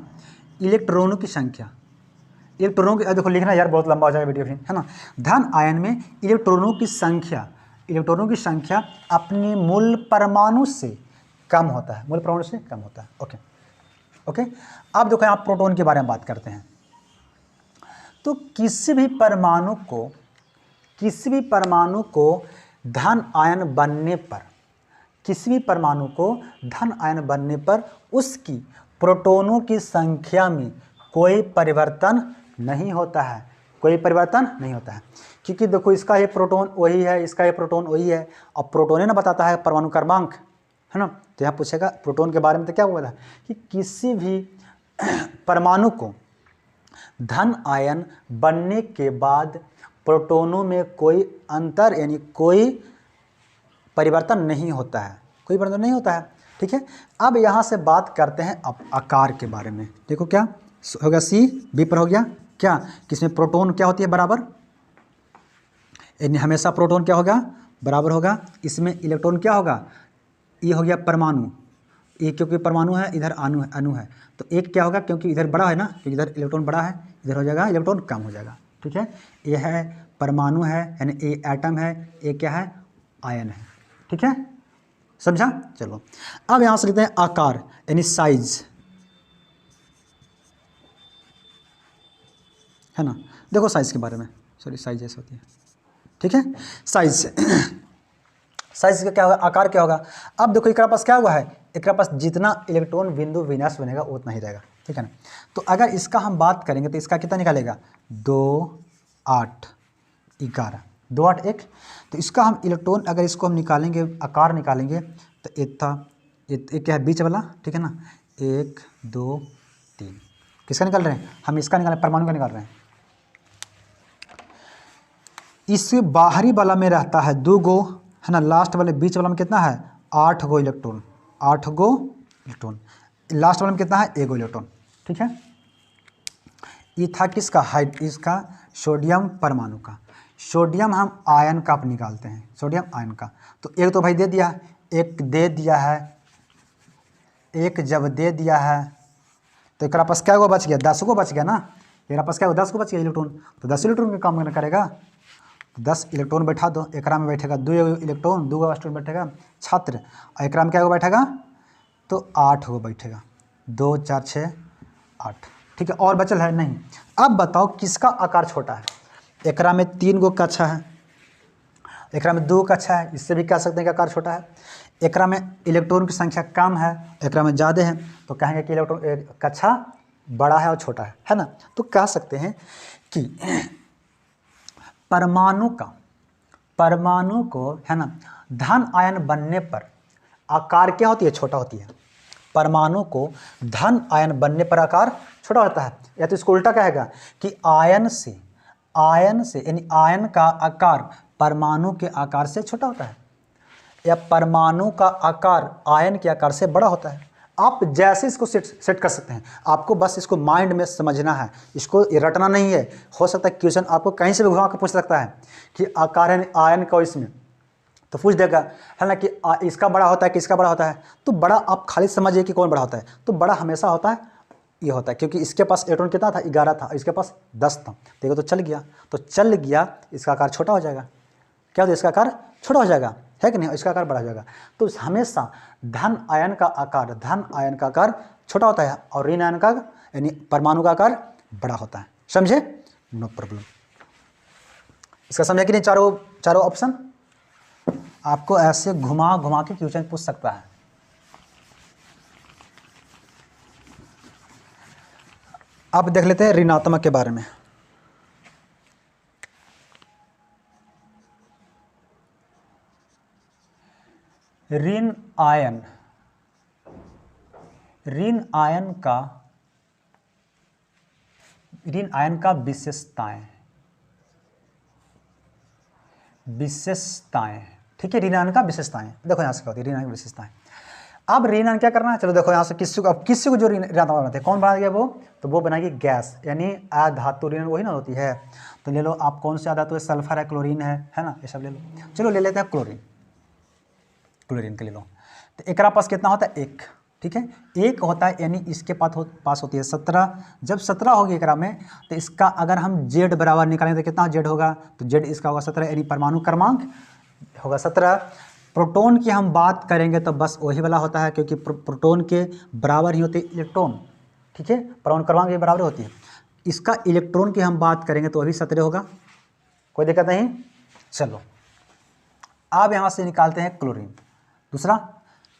[SPEAKER 1] इलेक्ट्रॉनों की संख्या, इलेक्ट्रॉनों की, देखो लिखना यार बहुत लंबा हो जाएगा वीडियो, है ना। धन आयन में इलेक्ट्रॉनों की संख्या अपने मूल परमाणु से कम होता है, मूल परमाणु से कम होता है। ओके, अब देखो यहाँ प्रोटॉन के बारे में बात करते हैं। तो किसी भी परमाणु को धन आयन बनने पर उसकी प्रोटॉनों की संख्या में कोई परिवर्तन नहीं होता है, क्योंकि देखो इसका ये प्रोटॉन वही है, इसका ये प्रोटॉन वही है, और प्रोटॉन ना बताता है परमाणु क्रमांक, है ना। तो यहाँ पूछेगा प्रोटॉन के बारे में, तो क्या बोला कि किसी भी परमाणु को धन आयन बनने के बाद प्रोटॉनों में कोई अंतर यानी कोई परिवर्तन नहीं होता है, ठीक है। अब यहाँ से बात करते हैं अब आकार के बारे में। देखो क्या हो गया, सी बी पर हो गया क्या, किसमें प्रोटॉन क्या होती है, बराबर, यानी हमेशा प्रोटॉन क्या होगा, बराबर होगा। इसमें इलेक्ट्रॉन क्या होगा, ये हो गया परमाणु, ये क्योंकि परमाणु है, इधर अणु है, तो एक क्या होगा, क्योंकि इधर बड़ा है ना, क्योंकि इधर इलेक्ट्रॉन बड़ा है, इधर हो जाएगा इलेक्ट्रॉन कम हो जाएगा, ठीक है। ये है परमाणु है, यानी ये एटम है, ये क्या है, आयन है, ठीक है, समझा। चलो अब यहाँ से लिखते हैं आकार यानी साइज, है ना। देखो साइज के बारे में, साइज ऐसे होती है, ठीक है। साइज का क्या होगा, आकार क्या होगा। अब देखो एक पास क्या हुआ है, एक पास जितना इलेक्ट्रॉन बिंदु विन्यास बनेगा उतना ही रहेगा, ठीक है ना। तो अगर इसका हम बात करेंगे तो इसका कितना निकालेगा, 2 8 11, 2 8 1। तो इसका हम इलेक्ट्रॉन अगर इसको हम निकालेंगे, आकार निकालेंगे, तो एक था, एक क्या है बीच वाला, ठीक है ना, 1 2 3, किसका निकाल रहे हैं हम, इसका निकाल, परमाणु का निकाल रहे हैं। इस बाहरी वाला में रहता है 2 गो, है ना, लास्ट वाले बीच वाला में कितना है, 8 गो इलेक्ट्रॉन, लास्ट वाले में कितना है, 1 गो इलेक्ट्रॉन, ठीक है। ये था किसका, इसका सोडियम परमाणु का। सोडियम हम आयन का निकालते हैं, सोडियम आयन का। तो एक तो भाई दे दिया, एक जब दे दिया है तो एक पास क्या गो बच गया, 10 गो बच गया ना, एक पास क्या हो, 10 गो बच गया इलेक्ट्रॉन, तो 10 इलेक्ट्रॉन का काम करेगा। 10 इलेक्ट्रॉन बैठा दो, एक में बैठेगा 2 इलेक्ट्रॉन, 2 गो स्टूडेंट बैठेगा छात्र, और एक में क्या गो बैठेगा, तो 8 गो बैठेगा, 2 4 6 8, ठीक है। और बचल है नहीं। अब बताओ किसका आकार छोटा है, एक में 3 गो कक्षा है, एक में 2 कक्षा है, इससे भी कह सकते हैं कि आकार छोटा है। एक में इलेक्ट्रॉन की संख्या कम है, एक में ज़्यादा है, तो कहेंगे कि इलेक्ट्रॉन कक्षा बड़ा है और छोटा है ना। तो कह सकते हैं कि परमाणु को है ना धन आयन बनने पर आकार क्या होती है, छोटा होती है। परमाणु को धन आयन बनने पर आकार छोटा होता है। या तो इसको उल्टा कहेगा कि आयन से यानी आयन का आकार परमाणु के आकार से छोटा होता है, या परमाणु का आकार आयन के आकार से बड़ा होता है। आप जैसे इसको सेट कर सकते हैं, आपको बस इसको माइंड में समझना है, इसको रटना नहीं है। हो सकता है क्वेश्चन आपको कहीं से भी घुमा कर पूछ सकता है कि आकार है आयन का, इसमें तो पूछ देगा है ना कि इसका बड़ा होता है कि इसका बड़ा होता है। तो बड़ा आप खाली समझिए कि कौन बड़ा होता है, तो बड़ा हमेशा होता है ये होता है, क्योंकि इसके पास इलेक्ट्रॉन कितना था 11 था, इसके पास 10 था। देखो तो चल गया, इसका आकार छोटा हो जाएगा। क्या होता है, इसका आकार छोटा हो जाएगा, है कि नहीं, इसका आकार बड़ा हो जाएगा। तो हमेशा धन आयन का आकार छोटा होता है और ऋण आयन का यानी परमाणु का आकार बड़ा होता है। समझे? No problem. इसका समझे कि नहीं? चारों ऑप्शन आपको ऐसे घुमा घुमा के क्वेश्चन पूछ सकता है। अब देख लेते हैं ऋणात्मक के बारे में। ऋण आयन का विशेषताएं, ठीक है। ऋण आयन का विशेषताएं देखो यहाँ से क्या होती है, ऋण आयन की विशेषताएं। अब ऋण आयन क्या करना है, चलो देखो यहाँ से किसी को जो ऋणात्मक बनाते हैं, कौन बना गया वो, तो वो बनाएगी गैस, यानी अधातु ऋण वही ना होती है। तो ले लो आप, कौन सी अधातु है, सल्फर है, क्लोरीन है ना, ये सब ले लो। चलो ले लेते हैं क्लोरीन के ले लो। तो एकरा पास कितना होता है, एक, ठीक है, एक होता है, यानी इसके पास होती है 17। जब 17 होगी एकरा में, तो इसका अगर हम जेड बराबर निकालेंगे तो कितना जेड होगा, तो जेड इसका होगा 17, यानी परमाणु क्रमांक होगा 17। प्रोटॉन की हम बात करेंगे तो बस वही वाला होता है, क्योंकि प्रोटॉन के बराबर ही होते हैं इलेक्ट्रॉन, ठीक है, परमाणु क्रमांक भी बराबर होती है। इसका इलेक्ट्रॉन की हम बात करेंगे तो वही 17 होगा, कोई दिक्कत नहीं। चलो अब यहाँ से निकालते हैं क्लोरीन दूसरा,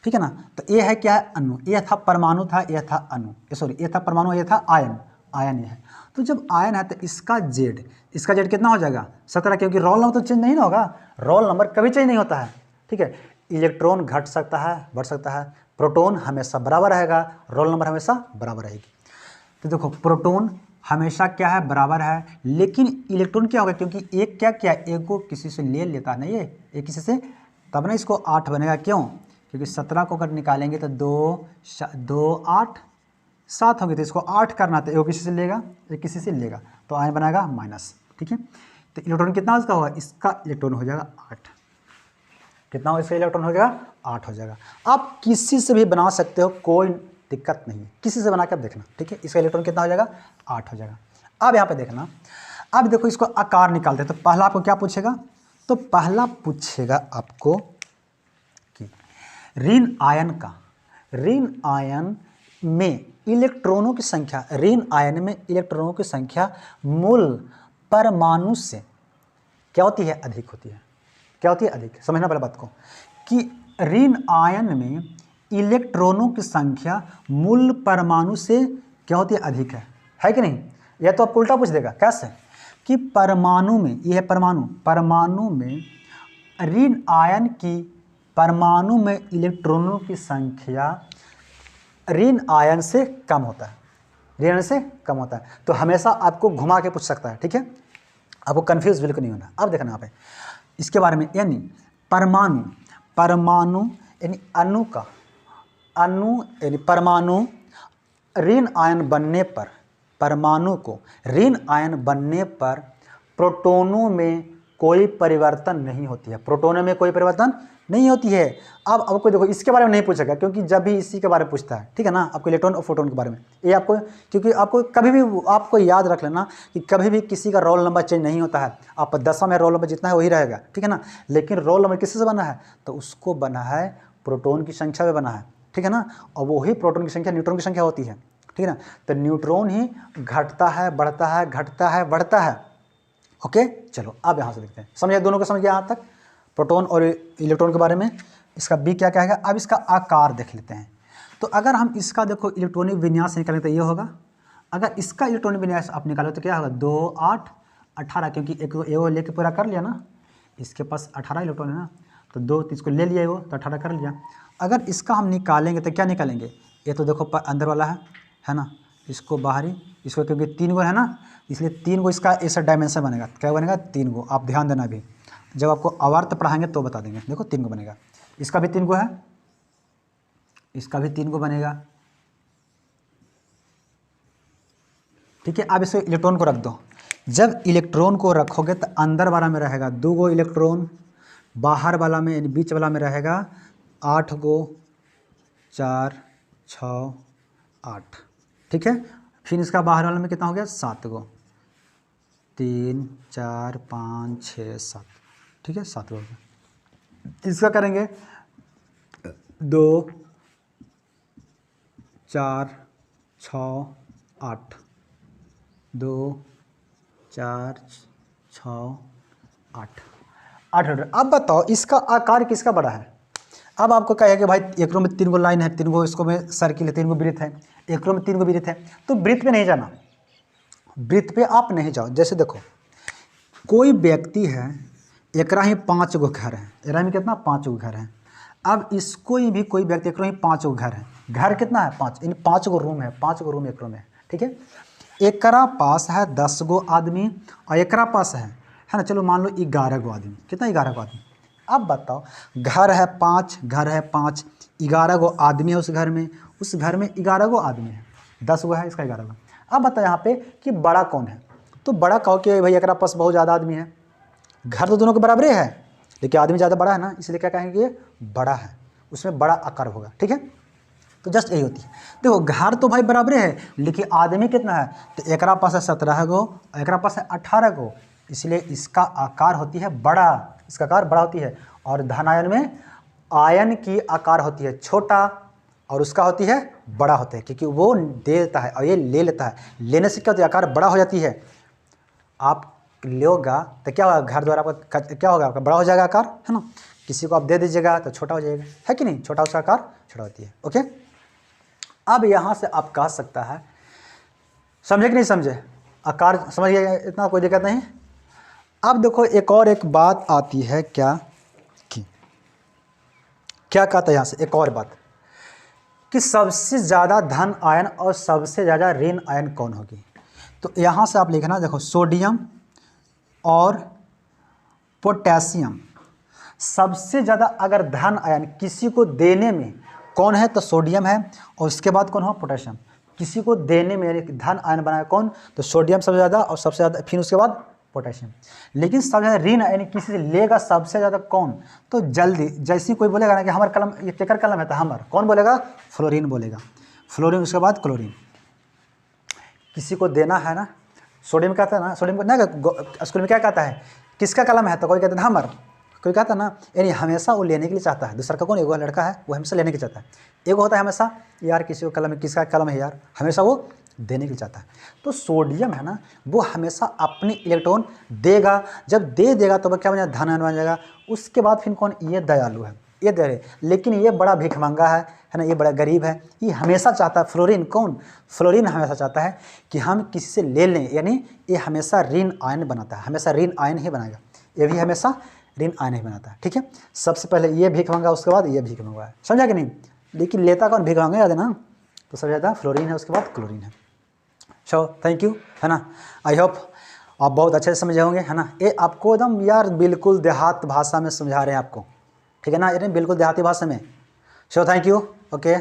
[SPEAKER 1] ठीक है ना। तो ये है क्या है, अणु, ये था परमाणु था, ये था अणु, सॉरी ये था परमाणु, ये था आयन ये है। तो जब आयन है तो इसका जेड कितना हो जाएगा 17, क्योंकि रोल नंबर तो चेंज नहीं ना होगा, रोल नंबर कभी चेंज नहीं होता है, ठीक है। इलेक्ट्रॉन घट सकता है, बढ़ सकता है, प्रोटॉन हमेशा बराबर रहेगा, रोल नंबर हमेशा बराबर रहेगी। तो देखो प्रोटॉन हमेशा क्या है, बराबर है, लेकिन इलेक्ट्रॉन क्या होगा, क्योंकि एक क्या एक को किसी से ले लेता नहीं है, एक किसी से, तब ना इसको 8 बनेगा। क्यों? क्योंकि 17 को अगर निकालेंगे तो 2 8 7 होंगे, तो इसको 8 करना था, एक किसी से लेगा, एक किसी से लेगा, तो आयन बनाएगा माइनस, ठीक है। तो इलेक्ट्रॉन कितना इसका होगा, इसका इलेक्ट्रॉन हो जाएगा 8। कितना हो, इसका इलेक्ट्रॉन हो जाएगा 8 हो जाएगा। आप किसी से भी बना सकते हो, कोई दिक्कत नहीं है, किसी से बना कर देखना, ठीक है। इसका इलेक्ट्रॉन कितना हो जाएगा, 8 हो जाएगा। अब यहाँ पे देखना, अब देखो इसको आकार निकालते हैं। तो पहला आपको क्या पूछेगा, तो पहला पूछेगा आपको कि ऋण आयन में इलेक्ट्रॉनों की संख्या, ऋण आयन में इलेक्ट्रॉनों की संख्या मूल परमाणु से क्या होती है, अधिक होती है। क्या होती है, अधिक। समझना पहले बात को, कि ऋण आयन में इलेक्ट्रॉनों की संख्या मूल परमाणु से क्या होती है, अधिक है कि नहीं। यह तो आपको उल्टा पूछ देगा, कैसे, कि परमाणु में, यह है परमाणु में ऋण आयन की, परमाणु में इलेक्ट्रॉनों की संख्या ऋण आयन से कम होता है, ऋण आयन से कम होता है। तो हमेशा आपको घुमा के पूछ सकता है, ठीक है, आपको कंफ्यूज बिल्कुल नहीं होना। अब देखना यहाँ पे इसके बारे में, यानी परमाणु यानी अणु यानी परमाणु ऋण आयन बनने पर, परमाणु को ऋण आयन बनने पर प्रोटॉनों में कोई परिवर्तन नहीं होती है, प्रोटॉनों में कोई परिवर्तन नहीं होती है। अब आपको देखो इसके बारे में नहीं पूछेगा, क्योंकि जब भी इसी के बारे में पूछता है, ठीक है ना, आपको इलेक्ट्रॉन और प्रोटॉन के बारे में, ये आपको, क्योंकि आपको कभी भी आपको याद रख लेना कि कभी भी किसी का रोल नंबर चेंज नहीं होता है। आप 10वां में रोल नंबर जितना है वही रहेगा, ठीक है ना, लेकिन रोल नंबर किससे बना है, तो उसको बना है प्रोटॉन की संख्या में बना है, ठीक है ना, और वही प्रोटॉन की संख्या न्यूट्रॉन की संख्या होती है, ठीक है ना। तो न्यूट्रॉन ही घटता है, बढ़ता है, घटता है, बढ़ता है। ओके, चलो अब यहाँ से देखते हैं, समझे, दोनों को समझ गया यहाँ तक, प्रोटॉन और इलेक्ट्रॉन के बारे में। इसका बी क्या कहेगा, अब इसका आकार देख लेते हैं। तो अगर हम इसका देखो इलेक्ट्रॉनिक विन्यास निकालें तो ये होगा, अगर इसका इलेक्ट्रॉनिक विन्यास आप निकालो तो क्या होगा, 2 8 18, क्योंकि एक वो लेके पूरा कर लिया ना, इसके पास 18 इलेक्ट्रॉन है ना, तो 2 इसको ले लिया वो, तो 18 कर लिया। अगर इसका हम निकालेंगे तो क्या निकालेंगे, ये तो देखो अंदर वाला है ना, इसको बाहरी, इसको क्योंकि 3 गो है ना, इसलिए 3 गो इसका ऐसा डायमेंशन बनेगा। क्या बनेगा? 3 गो। आप ध्यान देना भी, जब आपको आवर्त पढ़ाएंगे तो बता देंगे। देखो 3 गो बनेगा, इसका भी 3 गो है, इसका भी 3 गो बनेगा। ठीक है, अब इसको इलेक्ट्रॉन को रख दो। जब इलेक्ट्रॉन को रखोगे तो अंदर वाला में रहेगा 2 गो इलेक्ट्रॉन, बाहर वाला में यानी बीच वाला में रहेगा 8 गो, 4, 6, 8। ठीक है, फिर इसका बाहर वाला में कितना हो गया? 7 गो, 3, 4, 5, 6, 7। ठीक है, 7 गो हो गया। इसका करेंगे 2, 4, 6, 8, 2, 4, 6, 8 8। अब बताओ इसका आकार किसका बड़ा है? अब आपको कहेगा कि भाई एक रो में 3 गो लाइन है, 3 गो इसको में सर्किल है, 3 गो वृत्त है, एक रो में 3 गो वृत्त है, तो वृत्त पे नहीं जाना, वृत्त पे आप नहीं जाओ। जैसे देखो कोई व्यक्ति है, एकरा ही 5 गो घर है, एकरा में कितना? 5 गो घर है। अब इसको ही भी कोई व्यक्ति, एकरा ही 5 गो घर है, घर कितना है? 5, इन 5 गो रूम है, 5 गो रूम एक रूम है। ठीक है, एकरा पास है 10 गो आदमी और एकरा पास है ना, चलो मान लो 11 गो आदमी। कितना? 11 गो आदमी। अब बताओ घर है 5, घर है 5, 11 गो आदमी है उस घर में 11 गो आदमी है, 10 गो है, इसका 11 गो। अब बताओ यहाँ पे कि बड़ा कौन है? तो बड़ा कहो कि भाई एकरा पास बहुत ज़्यादा आदमी है, घर तो दोनों के बराबर है लेकिन आदमी ज़्यादा बड़ा है ना, इसलिए क्या कहेंगे? ये बड़ा है, उसमें बड़ा आकार होगा। ठीक है, तो जस्ट यही होती है। देखो घर तो भाई बराबर है लेकिन आदमी कितना है? तो एकरा पास है 17 गो, एकरा पास है 18 गो, इसलिए इसका आकार होती है बड़ा, इसका आकार बड़ा होती है। और धन आयन में आयन की आकार होती है छोटा और उसका होती है बड़ा होता है, क्योंकि वो दे देता है और ये ले लेता है। लेने से क्या होता है? आकार बड़ा हो जाती है। आप लोगा तो क्या होगा? घर द्वारा आपका क्या होगा? आपका बड़ा हो जाएगा आकार, है ना। किसी को आप दे दीजिएगा तो छोटा हो जाएगा, है कि नहीं? छोटा उसका आकार छोटा होती है। ओके, अब यहाँ से आप कह सकता है, समझे कि नहीं समझे? आकार समझ गए, इतना कोई दिक्कत नहीं। अब देखो एक बात आती है क्या कि क्या कहता है यहाँ से एक और बात कि सबसे ज़्यादा धन आयन और सबसे ज़्यादा ऋण आयन कौन होगी? तो यहाँ से आप लिखना, देखो सोडियम और पोटेशियम, सबसे ज़्यादा अगर धन आयन किसी को देने में कौन है? तो सोडियम है, और उसके बाद कौन हो? पोटेशियम। किसी को देने में यानी धन आयन बनाया कौन? तो सोडियम सबसे ज़्यादा, और सबसे ज़्यादा फिर उसके बाद पोटेशियम। लेकिन सबसे ज़्यादा ऋण यानी किसी से लेगा सबसे ज़्यादा कौन? तो जल्दी जैसे कोई बोलेगा ना कि हमारा कलम, ये केकर कलम है, तो हमर, कौन बोलेगा? फ्लोरीन बोलेगा। फ्लोरीन, उसके बाद क्लोरीन। किसी को देना है ना, सोडियम कहता है ना, सोडियम को ना स्कूल में क्या कहता है? किसका कलम है? तो कोई कहता है हमर, कोई कहता है ना, यानी हमेशा वो लेने के लिए चाहता है। दूसरा का कौन? एगो लड़का है वो हमेशा लेने के लिए चाहता है। एगो होता है हमेशा यार किसी को कलम है, किसका कलम है यार, हमेशा वो देने के लिए चाहता है। तो सोडियम है ना, वो हमेशा अपनी इलेक्ट्रॉन देगा, जब दे देगा तो वह क्या बन जाएगा? धन आयन बन जाएगा। उसके बाद फिर कौन? ये दयालु है, ये दे रहे, लेकिन ये बड़ा भिखमंगा है ना, ये बड़ा गरीब है। ये हमेशा चाहता है, फ्लोरीन कौन? फ्लोरीन हमेशा चाहता है कि हम किसी से ले लें, यानी ये हमेशा ऋण आयन बनाता है, हमेशा ऋण आयन ही बनाएगा। ये भी हमेशा ऋण आयन ही बनाता है। ठीक है, सबसे पहले ये भीख मांगा, उसके बाद ये भीख मंगवाया, समझा कि नहीं? लेकिन लेता कौन? भीख मांगा, याद है ना। तो सबसे ज़्यादा फ्लोरीन है, उसके बाद क्लोरीन है। चलो थैंक यू, है ना। आई होप आप बहुत अच्छे से समझे होंगे, है ना। ये आपको एकदम यार बिल्कुल देहात भाषा में समझा रहे हैं आपको, ठीक है ना, ये बिल्कुल देहाती भाषा में। चलो थैंक यू, ओके।